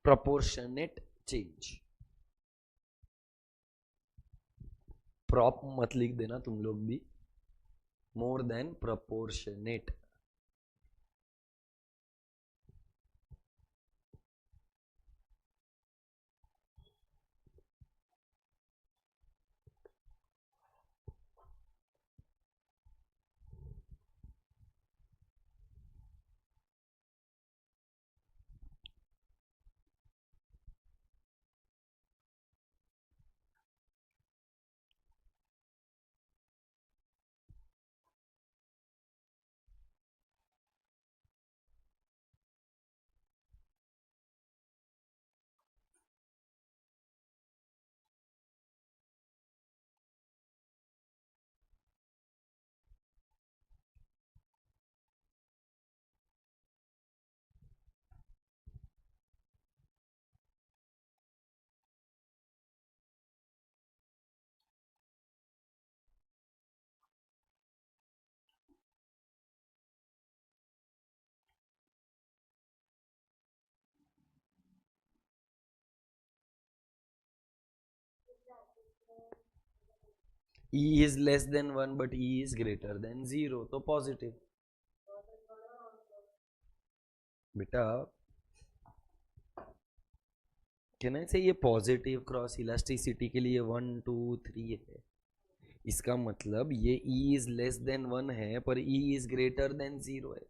प्रोपोर्शनेट चेंज, प्रॉप मत लिख देना तुम लोग भी, more than proportionate. E is less than 1 but E is greater than 0, तो पॉजिटिव। बेटा कैन आई से ये पॉजिटिव क्रॉस इलास्टिसिटी के लिए 1 2 3 है, इसका मतलब ये E इज लेस देन 1 है पर E इज ग्रेटर देन 0 है।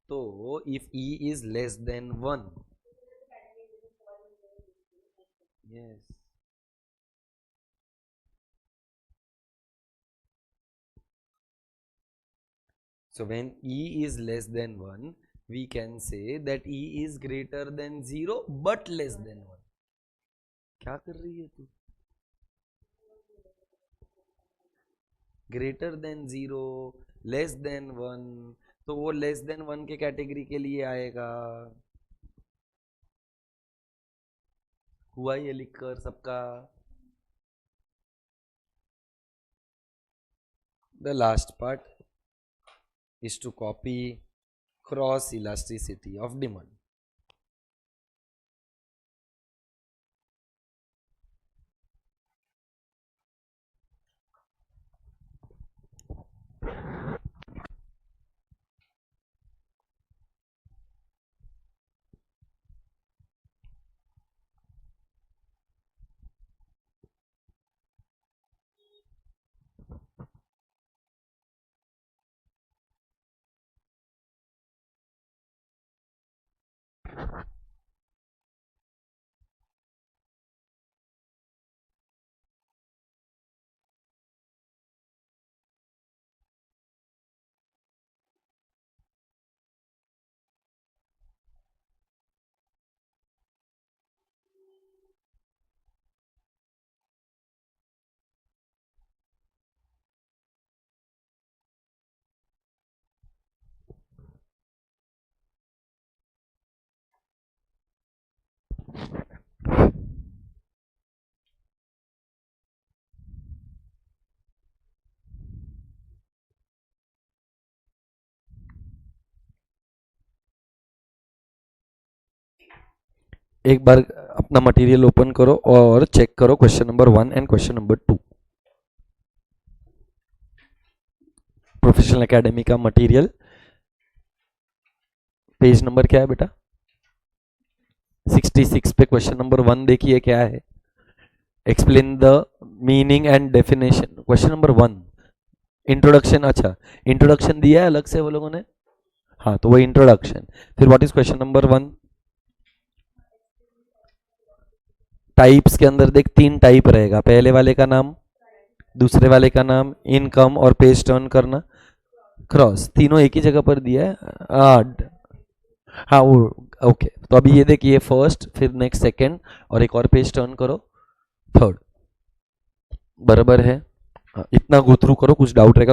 तो if E is less than 1, yes, so when E is less than 1 we can say that E is greater than 0 but less than 1। क्या कर रही है तू? Greater than 0, less than 1, तो वो less than 1 के कैटेगरी के लिए आएगा। हुआ ये लिखकर सबका? The last part is to copy cross elasticity of demand। एक बार अपना मटेरियल ओपन करो और चेक करो question number 1 and question number 2। Professional academy का मटेरियल, पेज नंबर क्या है बेटा? 66 पे क्वेश्चन नंबर 1 देखिए क्या है. Explain the meaning and definition. Question number 1 introduction. अच्छा, इंट्रोडक्शन दिया है अलग से वो लोगों ने. हाँ, तो वो इंट्रोडक्शन. फिर what is question number 1. Types के अंदर देख 3 टाइप रहेगा. पहले वाले का नाम, दूसरे वाले का नाम, इनकम और पेज टर्न करना. क्रॉस तीनों एक ही जगह पर दिया है. हाँ वो ओके. तो अभी ये देखिए फर्स्ट, फिर नेक्स्ट सेकंड, और एक और पेज टर्न करो, थर्ड. बराबर है. इतना गो थ्रू करो, कुछ डाउट रहेगा